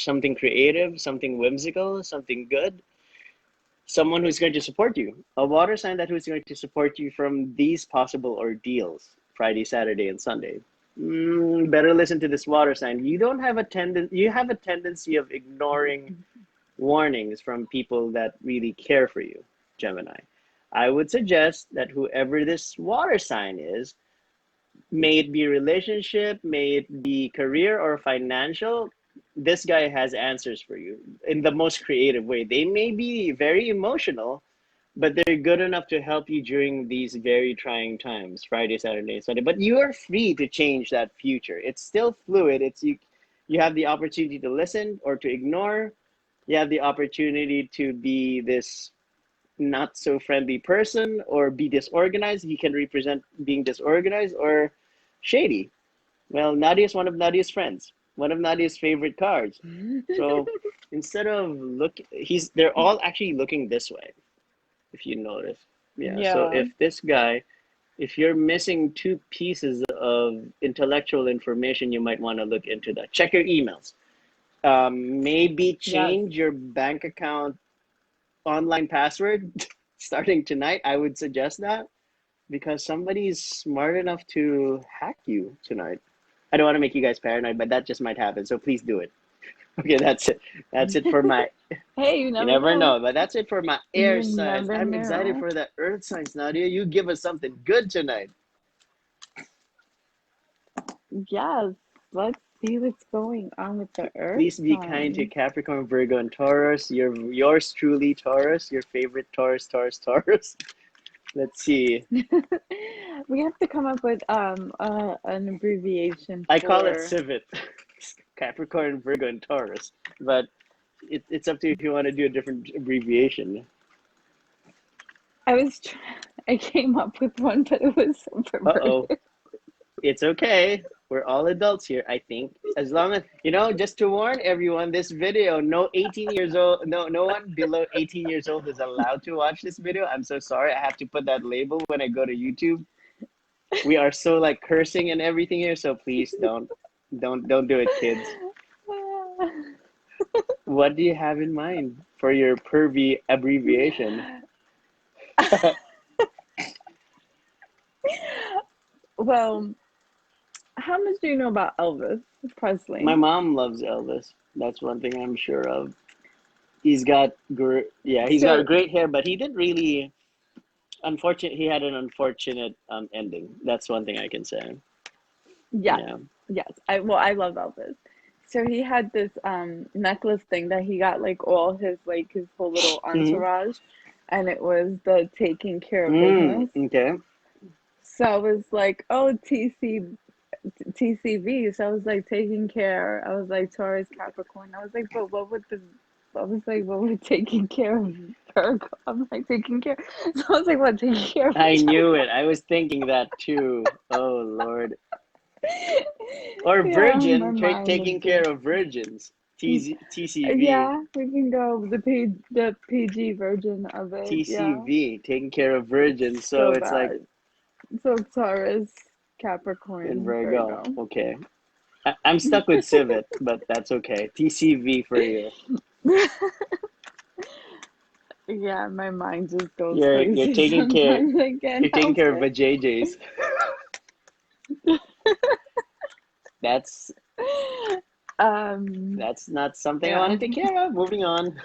something creative, something whimsical, something good. Someone who's going to support you. A water sign that who's going to support you from these possible ordeals, Friday, Saturday, and Sunday. Better listen to this water sign. You have a tendency of ignoring warnings from people that really care for you, Gemini. I would suggest that whoever this water sign is, may it be relationship, may it be career or financial, this guy has answers for you in the most creative way. They may be very emotional, but they're good enough to help you during these very trying times, Friday, Saturday, Sunday. But you are free to change that future. It's still fluid. You have the opportunity to listen or to ignore. You have the opportunity to be this not so friendly person or be disorganized. You can represent being disorganized or shady. Well, Nadia is one of Nadia's friends, one of Nadia's favorite cards. So instead of they're all actually looking this way, if you notice. Yeah. So Yeah. if you're missing two pieces of intellectual information, you might want to look into that. Check your emails. Maybe Yes. change your bank account online password starting tonight. I would suggest that because somebody's smart enough to hack you tonight. I don't want to make you guys paranoid, but that just might happen. So please do it. Okay, that's it. That's it for my. Hey, you You never never know. know, but that's it for my air You signs. never I'm excited know. for the earth signs, Nadia. You give us something good tonight. Yes. Let's see what's going on with the Earth Please be kind to sign. Capricorn, Virgo, and Taurus. Yours truly, Taurus. Your favorite Taurus, Taurus, Taurus. Let's see. We have to come up with an abbreviation I call it for. Civet. Capricorn, Virgo, and Taurus. But it's up to you if you want to do a different abbreviation. I came up with one, but it was so Uh-oh. perverted. It's okay. We're all adults here, I think. As long as, just to warn everyone, this video, no 18 years old, no one below 18 years old is allowed to watch this video. I'm so sorry. I have to put that label when I go to YouTube. We are so like cursing and everything here, so please don't do it, kids. What do you have in mind for your pervy abbreviation? Well, how much do you know about Elvis My Presley? mom loves Elvis. That's one thing I'm sure of. He's got So, great hair, but he had an unfortunate ending. That's one thing I can say. yes, Yeah. yes. I love Elvis. So he had this necklace thing that he got like all his whole little Mm-hmm. entourage, and it was the taking care of business. Okay. So I was like, oh, TCV. So I was like taking care. I was like Taurus Capricorn. I was like, but I was like, what would taking care of Virgo? I'm like taking care. So I was like, what taking care of I knew Gemini? it. I was thinking that too. Oh Lord. Or Yeah, my virgin, mind taking is care just. of virgins. TCV. Yeah, we can go with the PG version of it. Yeah, TCV, taking care of virgins. So so it's like bad. So Taurus, in Capricorn, Virgo. Virgo. Okay. I'm stuck with civet, but that's okay. TCV for you. Yeah, my mind just goes You're crazy taking care sometimes. I can't you're taking help care of it. vajayjays. That's Um, that's not something I want yeah. to take care of. Moving on.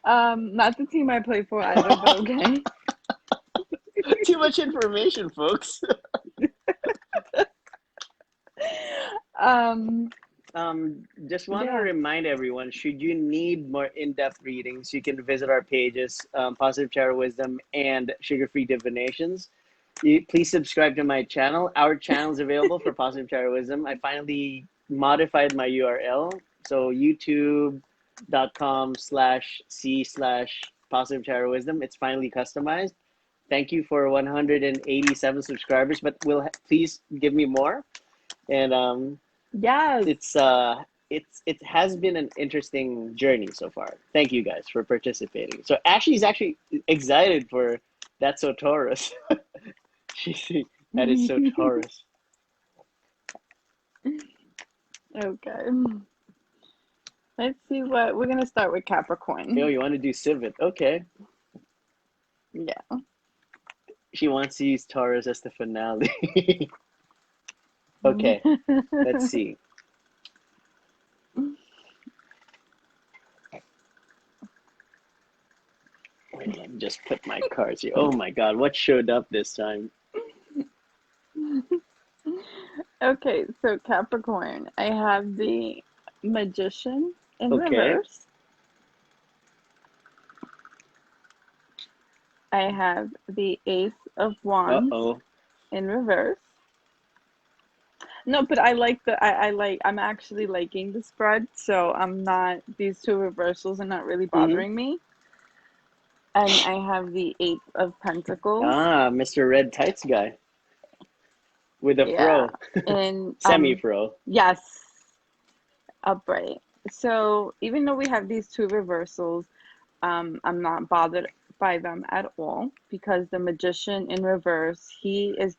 Not the team I play for either, but okay. Too much information, folks. Um, Just want to yeah. remind everyone, should you need more in-depth readings, you can visit our pages, Positive Tarot Wisdom and Sugar Free Divinations. please subscribe to my channel. Our channel is available for Positive Terrorism. I finally modified my URL. So youtube.com/c/positive terrorism. It's finally customized. Thank you for 187 subscribers, but please give me more. And Yes. it has been an interesting journey so far. Thank you guys for participating. So Ashley's actually excited for That's So Taurus. That is so Taurus. Okay. Let's see what we're gonna start with Capricorn. Yo, you want to do Civet? Okay. Yeah. She wants to use Taurus as the finale. Okay, let's see. Wait, let me just put my cards here. Oh my God, what showed up this time? Okay, so Capricorn, I have the Magician in Okay. reverse. I have the Ace of Wands in reverse. No, but I like I'm actually liking the spread, so these two reversals are not really bothering me. And I have the Eight of Pentacles. Ah, Mr. Red Tights guy. With a fro. And Semi-fro. Yes. Upright. So even though we have these two reversals, I'm not bothered by them at all, because the Magician in reverse, he is,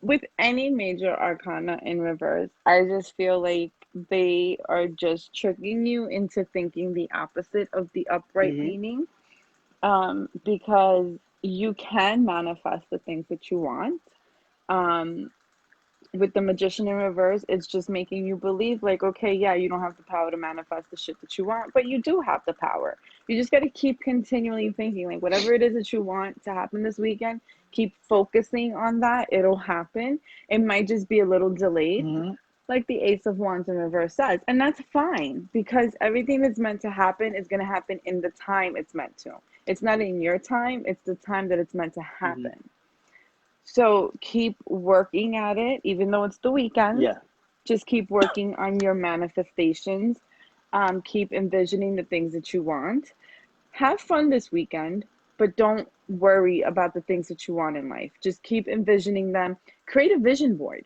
with any major arcana in reverse, I just feel like they are just tricking you into thinking the opposite of the upright meaning, because you can manifest the things that you want. With the Magician in reverse, it's just making you believe like, okay, yeah, you don't have the power to manifest the shit that you want, but you do have the power. You just got to keep continually thinking, like, whatever it is that you want to happen this weekend, keep focusing on that. It'll happen. It might just be a little delayed, like the Ace of Wands in reverse says. And that's fine, because everything that's meant to happen is going to happen in the time it's meant to. It's not in your time. It's the time that it's meant to happen. So keep working at it, even though it's the weekend. Yeah. Just keep working on your manifestations. Keep envisioning the things that you want. Have fun this weekend, but don't worry about the things that you want in life. Just keep envisioning them. Create a vision board.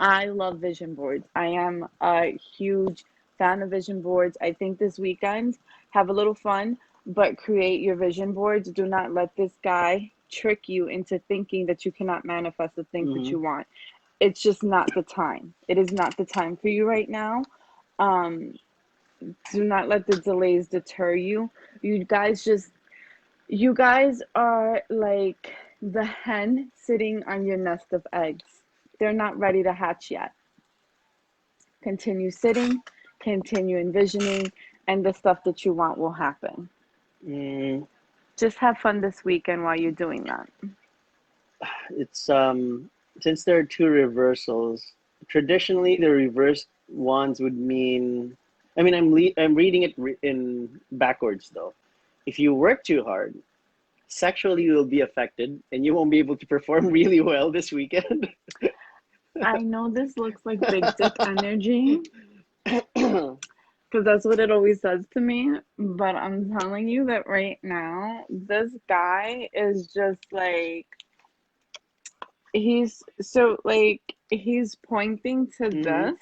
I love vision boards. I am a huge fan of vision boards. I think this weekend, have a little fun, but create your vision boards. Do not let this guy trick you into thinking that you cannot manifest the things that you want. It's just not the time. It is not the time for you right now. Do not let the delays deter you. You guys are like the hen sitting on your nest of eggs. They're not ready to hatch yet. Continue sitting, continue envisioning, and the stuff that you want will happen. Just have fun this weekend while you're doing that. It's since there are two reversals, traditionally the reversed ones would mean, I mean, I'm reading it in backwards though. If you work too hard, sexually you will be affected and you won't be able to perform really well this weekend. I know this looks like big dick energy, because that's what it always says to me, but I'm telling you that right now, this guy is just like, he's pointing to this,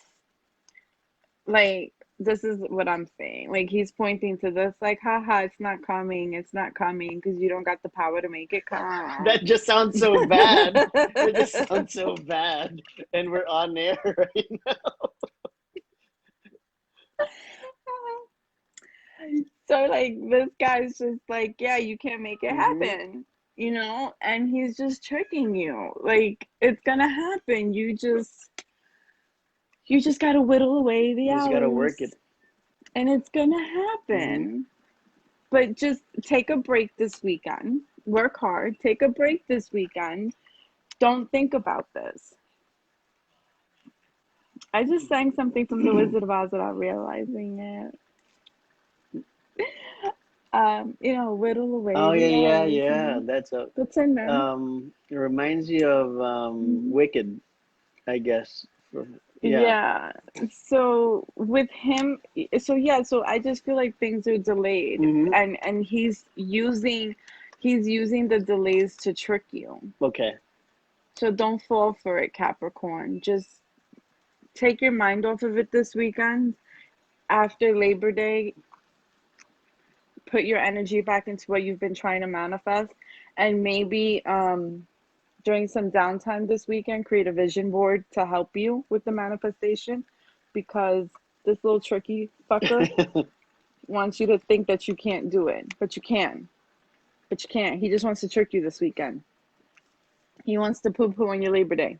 like, this is what I'm saying. Like, he's pointing to this, like, haha, it's not coming, because you don't got the power to make it come. That just sounds so bad. It just sounds so bad. And we're on air right now. So, like, this guy's just like, yeah, you can't make it happen, you know? And he's just tricking you. Like, it's gonna happen. You just gotta whittle away the hours. You just gotta work it. And it's gonna happen. But just take a break this weekend. Work hard. Take a break this weekend. Don't think about this. I just sang something from The Wizard of Oz without realizing it. whittle away Oh the yeah, hours, That's a That's in there. it reminds you of Mhm. Wicked, I guess. Yeah. Yeah. So with him, so I just feel like things are delayed, Mm-hmm. and he's using the delays to trick you. Okay. So don't fall for it, Capricorn. Just take your mind off of it this weekend. After Labor Day, put your energy back into what you've been trying to manifest, and maybe during some downtime this weekend, create a vision board to help you with the manifestation, because this little tricky fucker wants you to think that you can't do it, but you can. But you can't. He just wants to trick you this weekend. He wants to poo poo on your Labor Day.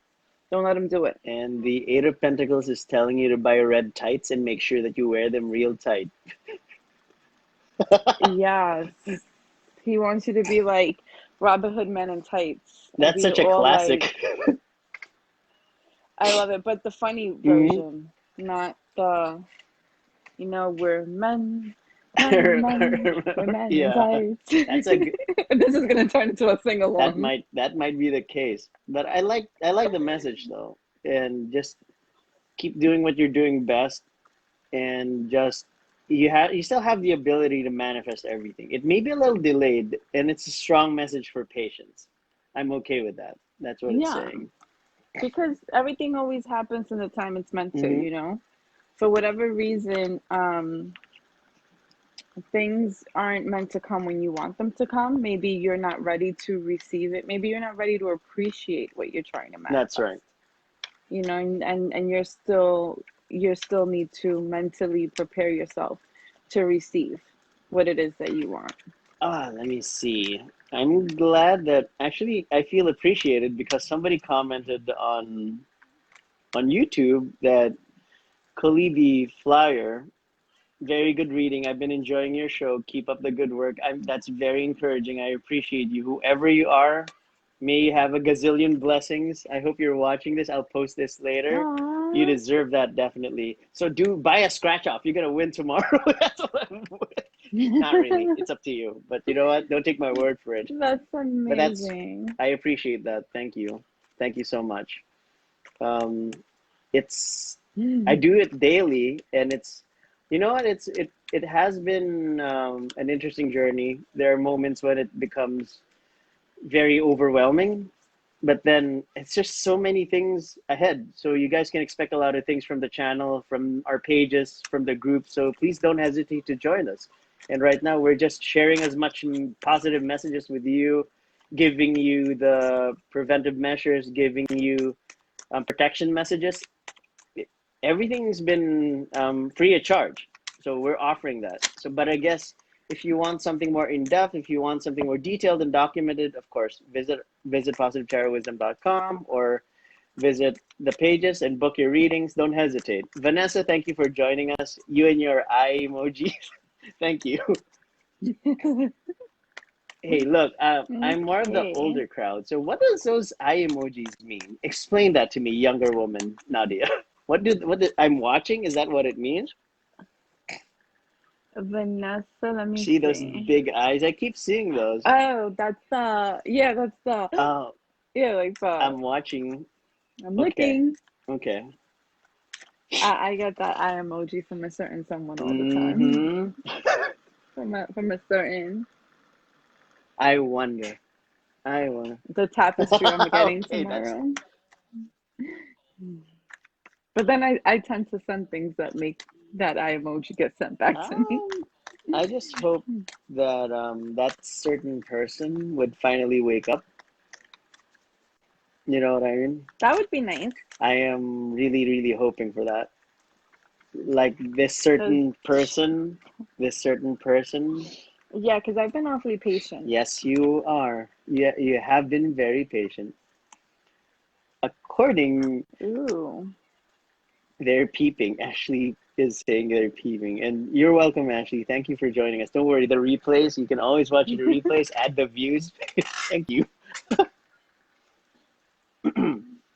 Don't let him do it. And the Eight of Pentacles is telling you to buy red tights and make sure that you wear them real tight. Yes. He wants you to be like Robin Hood Men in Tights and That's be such a all like, classic. I love it, but the funny Hmm. version, not the, we're we're men in Yeah, tights. that's a This is gonna turn into a sing along. that might be the case. But I like the message though, and just keep doing what you're doing best, and just you still have the ability to manifest everything. It may be a little delayed, and it's a strong message for patience. I'm okay with that. That's what it's Yeah, saying. because everything always happens in the time it's meant to, Hmm. For whatever reason, things aren't meant to come when you want them to come. Maybe you're not ready to receive it. Maybe you're not ready to appreciate what you're trying to That's manifest. right. And you're still need to mentally prepare yourself to receive what it is that you want. Let me see. I'm glad that actually I feel appreciated because somebody commented on YouTube that Kalibi Flyer, very good reading. I've been enjoying your show. Keep up the good work. That's very encouraging. I appreciate you. Whoever you are, may you have a gazillion blessings. I hope you're watching this. I'll post this later. You Aww. deserve that definitely. So do buy a scratch off. You're gonna win tomorrow. That's what I'm Not really. It's up to you. But you know what? Don't take my word for it. That's But amazing. I appreciate that. Thank you. Thank you so much. Um, it's I do it daily, and you know what? It has been an interesting journey. There are moments when it becomes very overwhelming, but then it's just so many things ahead. So you guys can expect a lot of things from the channel, from our pages, from the group. So please don't hesitate to join us. And right now we're just sharing as much positive messages with you, giving you the preventive measures, giving you protection messages. Everything's been free of charge, so we're offering that. So but I guess if you want something more in-depth, if you want something more detailed and documented, of course visit positivetarotwisdom.com, or visit the pages and book your readings. Don't hesitate. Vanessa, thank you for joining us, you and your eye emojis. Thank you. Hey, look, I'm more of the Okay. older crowd, so what does those eye emojis mean? Explain that to me, younger woman Nadia. What did I'm watching? Is that what it means? Vanessa, let me See those see. big eyes? I keep seeing those. Oh, that's like I'm watching. I'm Okay. looking. Okay. I get that eye emoji from a certain someone all the time. Mm-hmm. From a certain I wonder. I wonder. the tapestry I'm getting Okay, that's. tomorrow. But then I tend to send things that make that eye emoji get sent back to me. Um, I just hope that that certain person would finally wake up. You know what I mean? That would be nice. I am really, really hoping for that. Like Cause this certain person. yeah, because I've been awfully patient. Yes, you are. Yeah, you have been very patient. According, Ooh. they're peeping. Ashley is saying they're peeping. And you're welcome, Ashley. Thank you for joining us. Don't worry, the replays, you can always watch the replays, add the views. Thank you.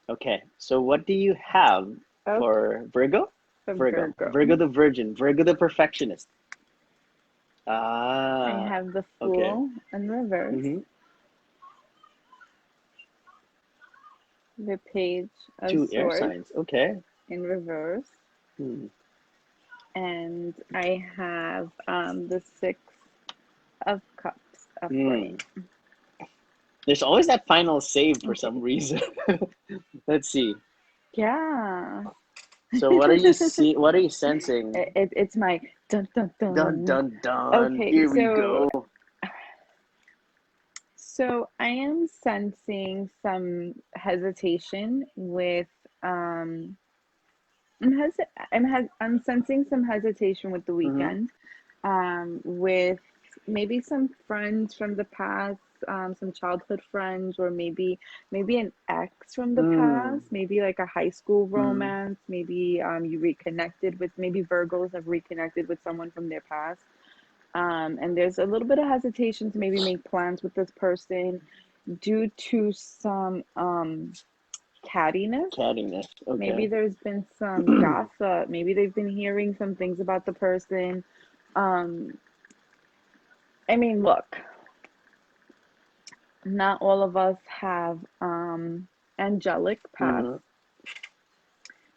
Okay, so what do you have Okay, for Virgo? the Virgo. Virgo. Virgo the Virgin. Virgo the Perfectionist. I Ah, have the okay. Fool in reverse, Mm-hmm. the Page of Two air Swords signs. Okay. in reverse, Hmm. and I have the Six of Cups upright. Hmm. There's always that final save for Okay. some reason. Let's see. Yeah. So what are you see? What are you sensing? It's my dun dun Dun dun. dun dun. Okay, Here we go. so I am sensing some hesitation with um I'm sensing some hesitation with the Mm-hmm. weekend, with maybe some friends from the past, some childhood friends, or maybe an ex from the Mm. past, maybe like a high school Mm. romance, maybe you reconnected with maybe Virgos have reconnected with someone from their past. And there's a little bit of hesitation to maybe make plans with this person due to some cattiness. Cattiness. Maybe Okay. there's been some gossip. Maybe they've been hearing some things about the person. Um, I mean, look, not all of us have angelic paths. Mm-hmm.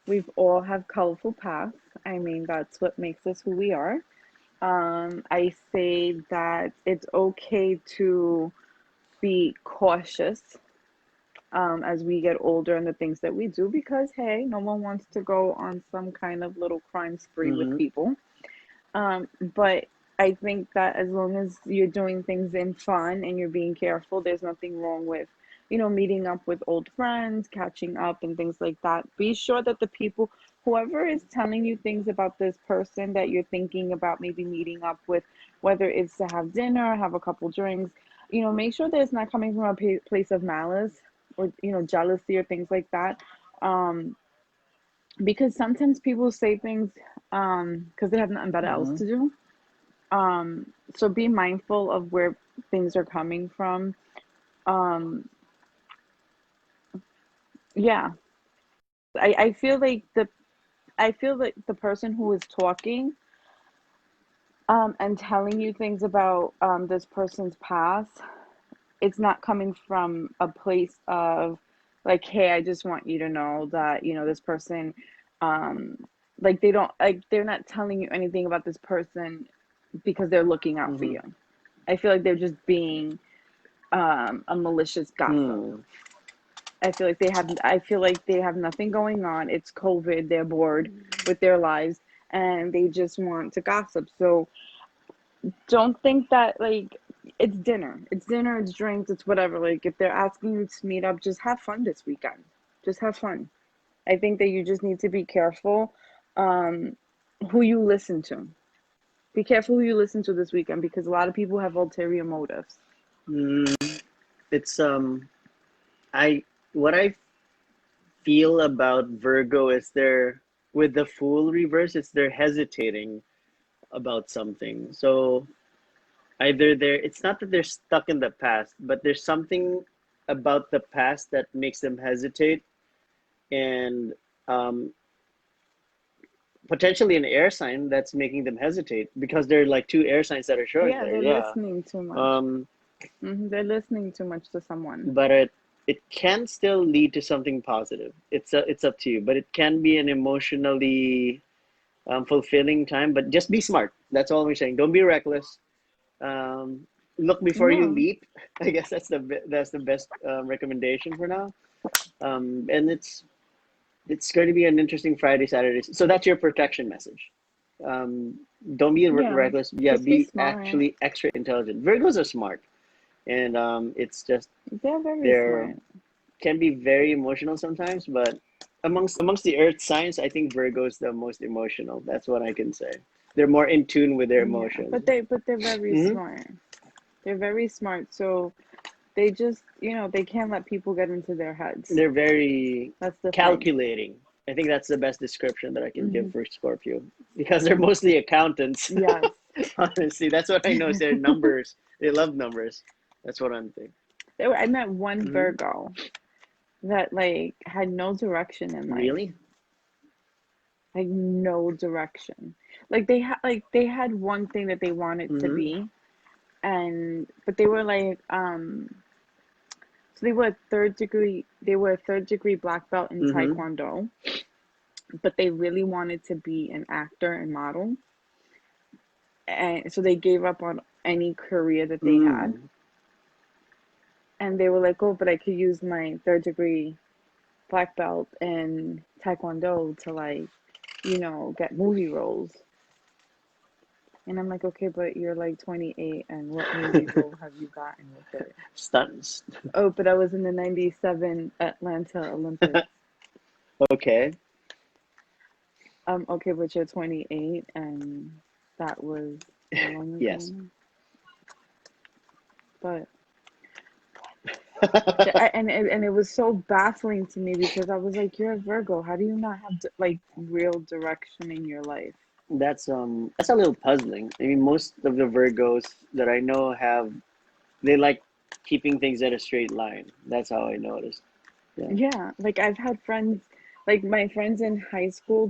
We've all have colorful paths. I mean, that's what makes us who we are. I say that it's okay to be cautious as we get older and the things that we do because, hey, no one wants to go on some kind of little crime spree with Mm-hmm. people. But I think that as long as you're doing things in fun and you're being careful, there's nothing wrong with, meeting up with old friends, catching up, and things like that. Be sure that the people, whoever is telling you things about this person that you're thinking about maybe meeting up with, whether it's to have dinner, have a couple drinks, make sure that it's not coming from a place of malice or, jealousy or things like that. Um, because sometimes people say things because they have nothing better else Mm-hmm. to do. So be mindful of where things are coming from. Um, yeah, I feel like the person who is talking and telling you things about this person's past, it's not coming from a place of like, hey, I just want you to know that this person, um, like they're not telling you anything about this person because they're looking out for Mm-hmm. you. I feel like they're just being a malicious gossip. Hmm. I feel like they have nothing going on. It's COVID, they're bored with their lives and they just want to gossip. So don't think that like it's dinner. It's dinner, it's drinks, it's whatever. Like if they're asking you to meet up, just have fun this weekend. Just have fun. I think that you just need to be careful um who you listen to. Be careful who you listen to this weekend because a lot of people have ulterior motives. Mm. It's I what I feel about Virgo is they're with the Fool reverse. It's they're hesitating about something. So either they're it's not that they're stuck in the past, but there's something about the past that makes them hesitate and um, potentially an air sign that's making them hesitate because there are like two air signs that are showing Yeah, there. they're Yeah. listening too much. Um, They're listening too much to someone. but it can still lead to something positive. It's up to you, but it can be an emotionally fulfilling time. But just be smart. That's all we're saying. Don't be reckless. Um, look before you No, leap. I guess that's the best recommendation for now. And it's going to be an interesting Friday, Saturday. So that's your protection message. Um, don't be yeah, reckless. Yeah, just be be smart. actually extra intelligent. Virgos are smart, and it's just They're very they're smart. can be very emotional sometimes. But amongst the Earth signs, I think Virgo is the most emotional. That's what I can say. They're more in tune with their Yeah, emotions. but they're very Hmm. smart. They're very smart. So they just, they can't let people get into their heads. They're very That's the thing. calculating. I think that's the best description that I can give Hmm. for Scorpio because they're mostly accountants. Yes. Honestly, that's what I know. Is their numbers. They love numbers. That's what I'm thinking. I met one Hmm. Virgo that like had no direction in life. Really? like no direction. Like they had one thing that they wanted to Mm-hmm. be, and but they were like so they were a third degree black belt in Mm-hmm. Taekwondo, but they really wanted to be an actor and model. And so they gave up on any career that they had. Mm. And they were like, oh, but I could use my third degree black belt in Taekwondo to, like, get movie roles. And I'm like, okay, but you're like 28, and what movie role have you gotten with it? Stunts. Oh, but I was in the 97 Atlanta Olympics. Okay. Okay, but you're 28, and that was how long ago Yes. now? But and it was so baffling to me because I was like, you're a Virgo. How do you not have like real direction in your life? That's a little puzzling. I mean, most of the Virgos that I know they like keeping things at a straight line. That's how I noticed. Yeah. Yeah, like I've had friends, like my friends in high school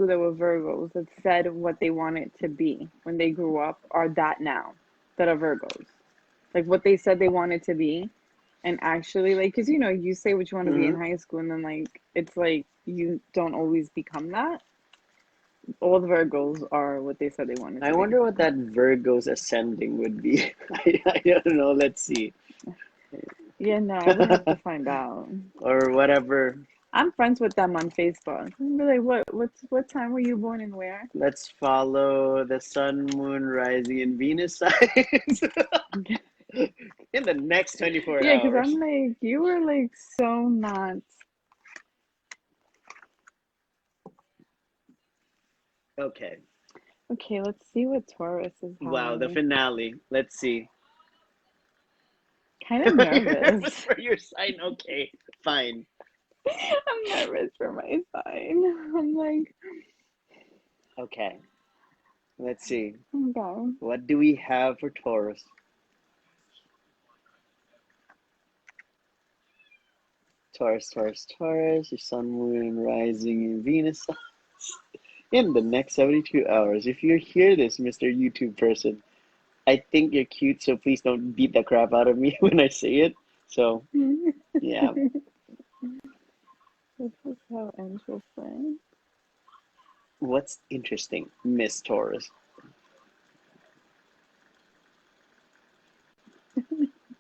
that were Virgos that said what they wanted to be when they grew up are that now, that are Virgos. Like what they said they wanted to be, and actually, like, because you say what you want to be in Hmm. high school, and then, like, it's like you don't always become that. All the Virgos are what they said they wanted I to be. wonder what that Virgo's ascending would be. I don't know. Let's see. Yeah, no, I would have to find out. Or whatever. I'm friends with them on Facebook. I'm like, what time were you born and where? Let's follow the sun, moon, rising, and Venus signs in the next 24 Yeah, because I'm hours. like, you were like so not. Okay. Okay, let's see what Taurus is Wow, having the me. finale. Let's see. Kind of nervous. For your sign, okay, fine. I'm nervous for my sign. I'm like, Okay, let's see. okay. What do we have for Taurus? Taurus, Taurus, Taurus, your sun, moon, rising, and Venus in the next 72 hours. If you hear this, Mr. YouTube person, I think you're cute, so please don't beat the crap out of me when I say it. So, yeah. This is so interesting. What's interesting, Miss Taurus?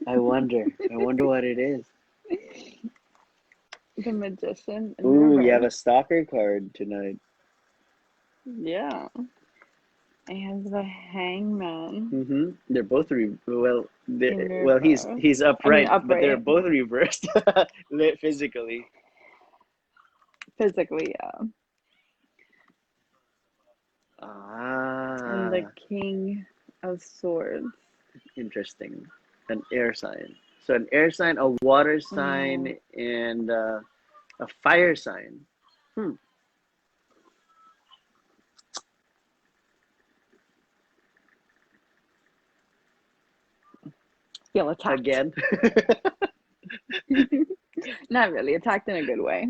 I wonder what it is. The Magician in Ooh, you have a reverse. stalker card tonight. Yeah. And the Hangman Mm-hmm. They're both in he's reverse. I mean, upright, but they're upright. both reversed physically. Physically, yeah. And the Ah, King of Swords. interesting. An air sign. So an air sign, a water Yeah. sign, and a fire sign. Hmm. Feel attacked. Again. Not really. Attacked in a good way.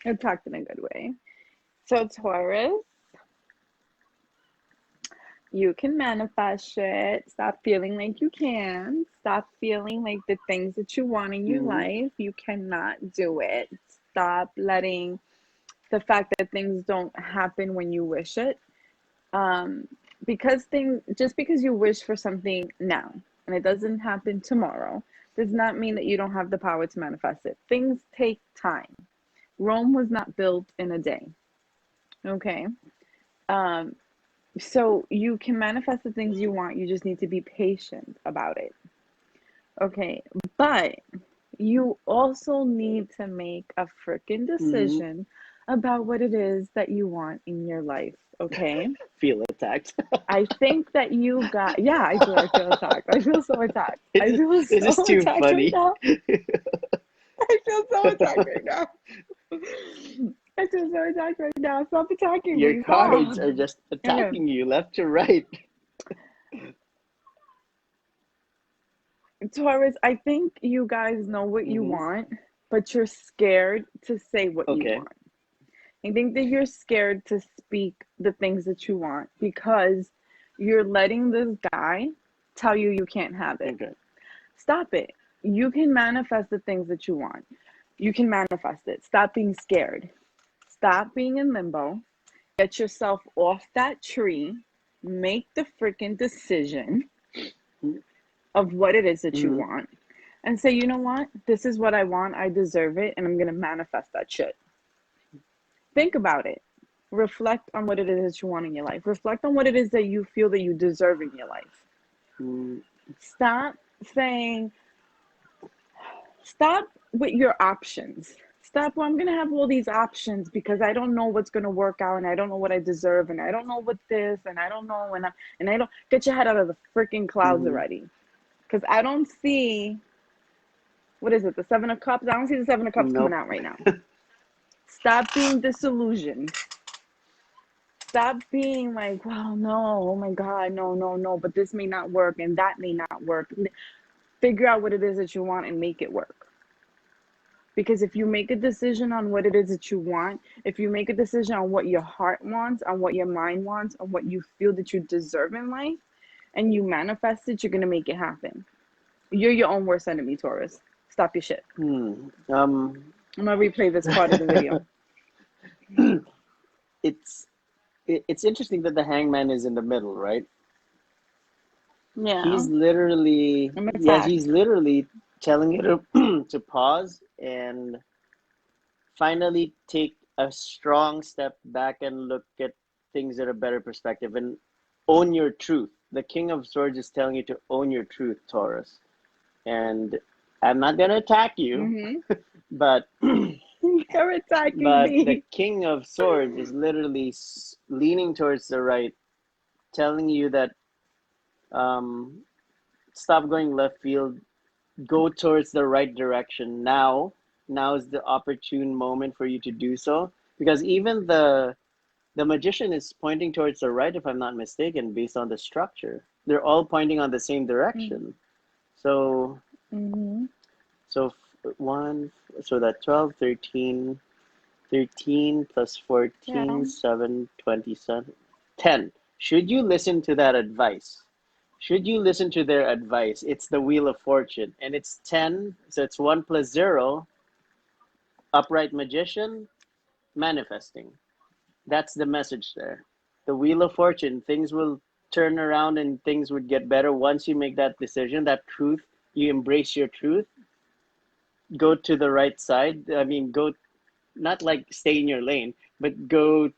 Attacked in a good way. So, Taurus, you can manifest shit. Stop feeling like you can. Stop feeling like the things that you want in your Hmm. life, you cannot do it. Stop letting the fact that things don't happen when you wish it. Um, just because you wish for something now and it doesn't happen tomorrow does not mean that you don't have the power to manifest it. Things take time. Rome was not built in a day. Okay. Um, so you can manifest the things you want. You just need to be patient about it. Okay. But you also need to make a freaking Hmm. decision about what it is that you want in your life. Okay. Feel attacked. I think that you got, yeah, I do. I feel attacked. I feel so attacked. I feel This is so too attacked right funny. now. I feel so attacked right now. I feel so attacked right now. Stop attacking Your me. cards Stop. are just Okay. attacking you left to right. Taurus, I think you guys know what you Hmm. want. but you're scared to say what you Okay. want. I think that you're scared to speak the things that you want because you're letting this guy tell you you can't have it. Okay. Stop it. You can manifest the things that you want. You can manifest it. Stop being scared. Stop being in limbo. Get yourself off that tree. Make the freaking decision of what it is that you Mm-hmm. want. And say, you know what? This is what I want. I deserve it. And I'm going to manifest that shit. Think about it. Reflect on what it is that you want in your life. Reflect on what it is that you feel that you deserve in your life. Mm-hmm. Stop saying, stop with your options. Stop, well, I'm going to have all these options because I don't know what's going to work out and I don't know what I deserve and I don't know what this and I don't know and I don't get your head out of the freaking clouds Mm-hmm. already. Because I don't see, what is it, the Seven of Cups? I don't see the Seven of Cups coming Nope. out right now. Stop being disillusioned. Stop being like, well, no, oh my God, no, but this may not work and that may not work. Figure out what it is that you want and make it work. Because if you make a decision on what it is that you want, if you make a decision on what your heart wants, on what your mind wants, on what you feel that you deserve in life, and you manifest it, you're going to make it happen. You're your own worst enemy, Taurus. Stop your shit. Hmm. I'm going to replay this part of the video. it's it's interesting that the hangman is in the middle, right? Yeah. He's literally, I'm yeah, attacked. he's literally telling you to to pause and finally take a strong step back and look at things at a better perspective and own your truth. The King of Swords is telling you to own your truth, Taurus. And I'm not gonna attack you, Mm-hmm. but You're attacking but the me. King of Swords is literally leaning towards the right, telling you that um, stop going left field, go towards the right direction now. Now is the opportune moment for you to do so, because even the magician is pointing towards the right, if I'm not mistaken, based on the structure. They're all pointing on the same direction. So Mm-hmm. so one, so that 12, 13, 13 plus Yeah. 14, 7, 27, 10. Should you listen to that advice? Should you listen to their advice? It's the Wheel of Fortune, and it's 10, so it's 1 plus 0, upright magician, manifesting. That's the message there. The Wheel of Fortune, things will turn around and things would get better once you make that decision, that truth, you embrace your truth, go to the right side. I mean, go, not like stay in your lane, but go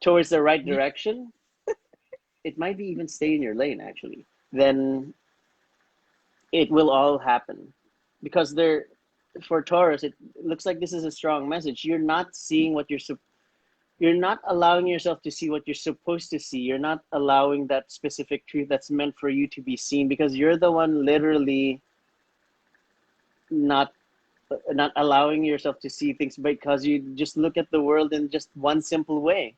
towards the right direction. It might be even stay in your lane, actually. Then it will all happen, because they're, for Taurus, it looks like this is a strong message. You're not seeing what you're not allowing yourself to see what you're supposed to see. You're not allowing that specific truth that's meant for you to be seen, because you're the one literally not not allowing yourself to see things because you just look at the world in just one simple way.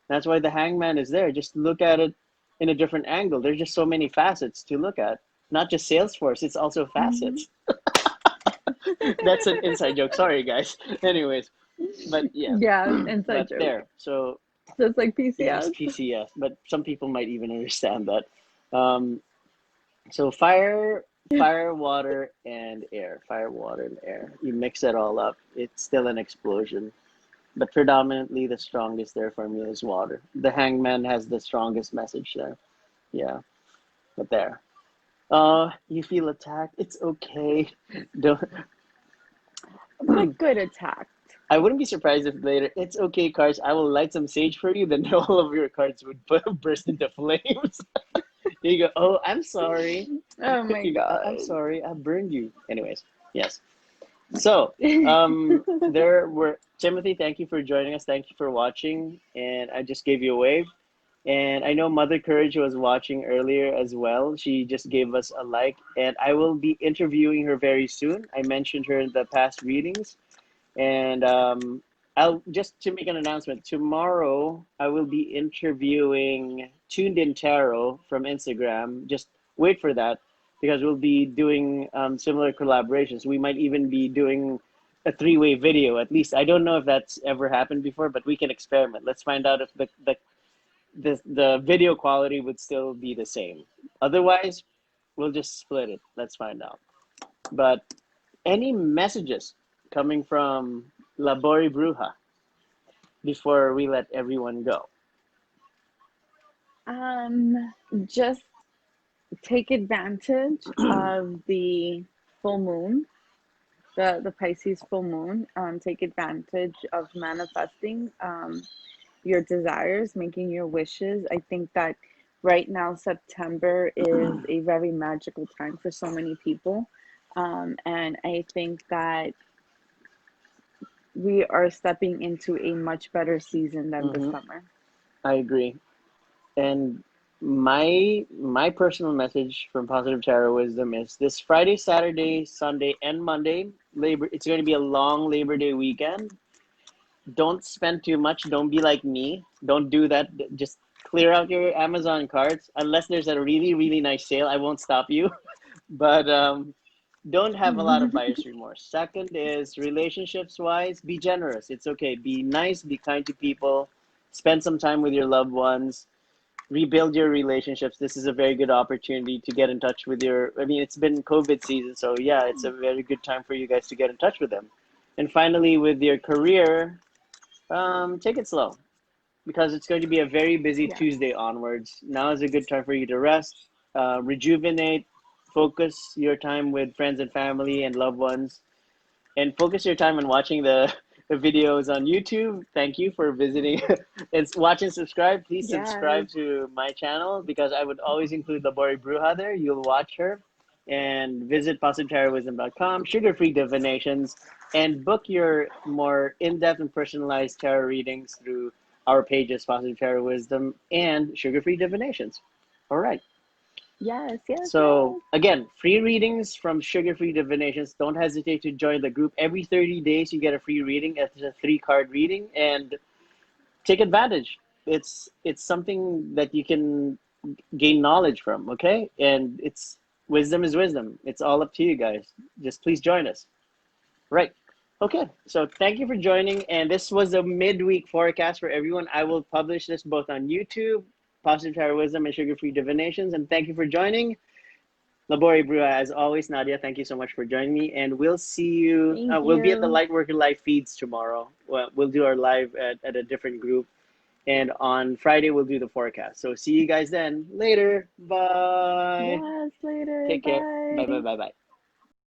That's why the hangman is there. Just look at it in a different angle. There's just so many facets to look at. Not just Salesforce, it's also Mm-hmm. facets. That's an inside joke. Sorry, guys. Anyways, but yeah, Yeah, inside but joke. there. So So it's like yes, PCS. PCS. But some people might even understand that. Um, so fire, water, and air. Fire, water, and air. You mix it all up. It's still an explosion. But predominantly, the strongest there for me is water. The hangman has the strongest message there. Yeah, but there. You feel attacked. It's okay. Don't. But good attack. I wouldn't be surprised if later, it's okay, cards. I will light some sage for you. Then all of your cards would burst into flames. You go, oh, I'm sorry. Oh my You go, oh, I'm God. sorry. I burned you. Anyways, yes. So, there were Timothy. Thank you for joining us. Thank you for watching. And I just gave you a wave. And I know Mother Courage was watching earlier as well. She just gave us a like. And I will be interviewing her very soon. I mentioned her in the past readings. And I'll just to make an announcement. Tomorrow I will be interviewing Tuned in Tarot from Instagram. Just wait for that, because we'll be doing similar collaborations. We might even be doing a three-way video at least. I don't know if that's ever happened before, but we can experiment. Let's find out if the video quality would still be the same. Otherwise, we'll just split it. Let's find out. But any messages coming from Labori Bruja before we let everyone go? Just take advantage of the full moon, the Pisces full moon. Take advantage of manifesting your desires, making your wishes. I think that right now, September is a very magical time for so many people. And I think that we are stepping into a much better season than the Mm-hmm. summer. I agree. And my personal message from Positive Tarot Wisdom is this Friday, Saturday, Sunday, and Monday, it's going to be a long Labor Day weekend. Don't spend too much. Don't be like me. Don't do that. Just clear out your Amazon carts. Unless there's a really, really nice sale, I won't stop you. But don't have a lot of buyer's remorse. Second is relationships wise, be generous. It's okay. Be nice, be kind to people, spend some time with your loved ones, rebuild your relationships. This is a very good opportunity to get in touch with I mean, it's been COVID season, so yeah, it's a very good time for you guys to get in touch with them. And finally, with your career, take it slow because it's going to be a very busy Yeah. Tuesday onwards. Now is a good time for you to rest, rejuvenate, focus your time with friends and family and loved ones, and focus your time on watching the videos on YouTube. Thank you for visiting and watch and subscribe. Please Yes. subscribe to my channel because I would always include Labori Bruja there. You'll watch her and visit positivetarotism.com, sugar-free divinations, and book your more in-depth and personalized tarot readings through our pages, Positive Tarot Wisdom and Sugar-Free Divinations. All right. Yes, yes, So yes. again, free readings from Sugar Free Divinations. Don't hesitate to join the group. Every 30 days you get a free reading. It's a 3-card reading and take advantage. It's something that you can gain knowledge from, okay? And it's wisdom is wisdom. It's all up to you guys. Just please join us. Right. Okay. So thank you for joining. And this was a midweek forecast for everyone. I will publish this both on YouTube, Positive Tarot Wisdom and Sugar Free Divinations. And thank you for joining. Labori Brua, as always, Nadia, thank you so much for joining me. And we'll see you. Thank We'll be at the you. Lightworker Live feeds tomorrow. We'll do our live at a different group. And on Friday, we'll do the forecast. So see you guys then. Later. Bye. Yes, later. Take care. Bye, bye, Bye. bye, bye.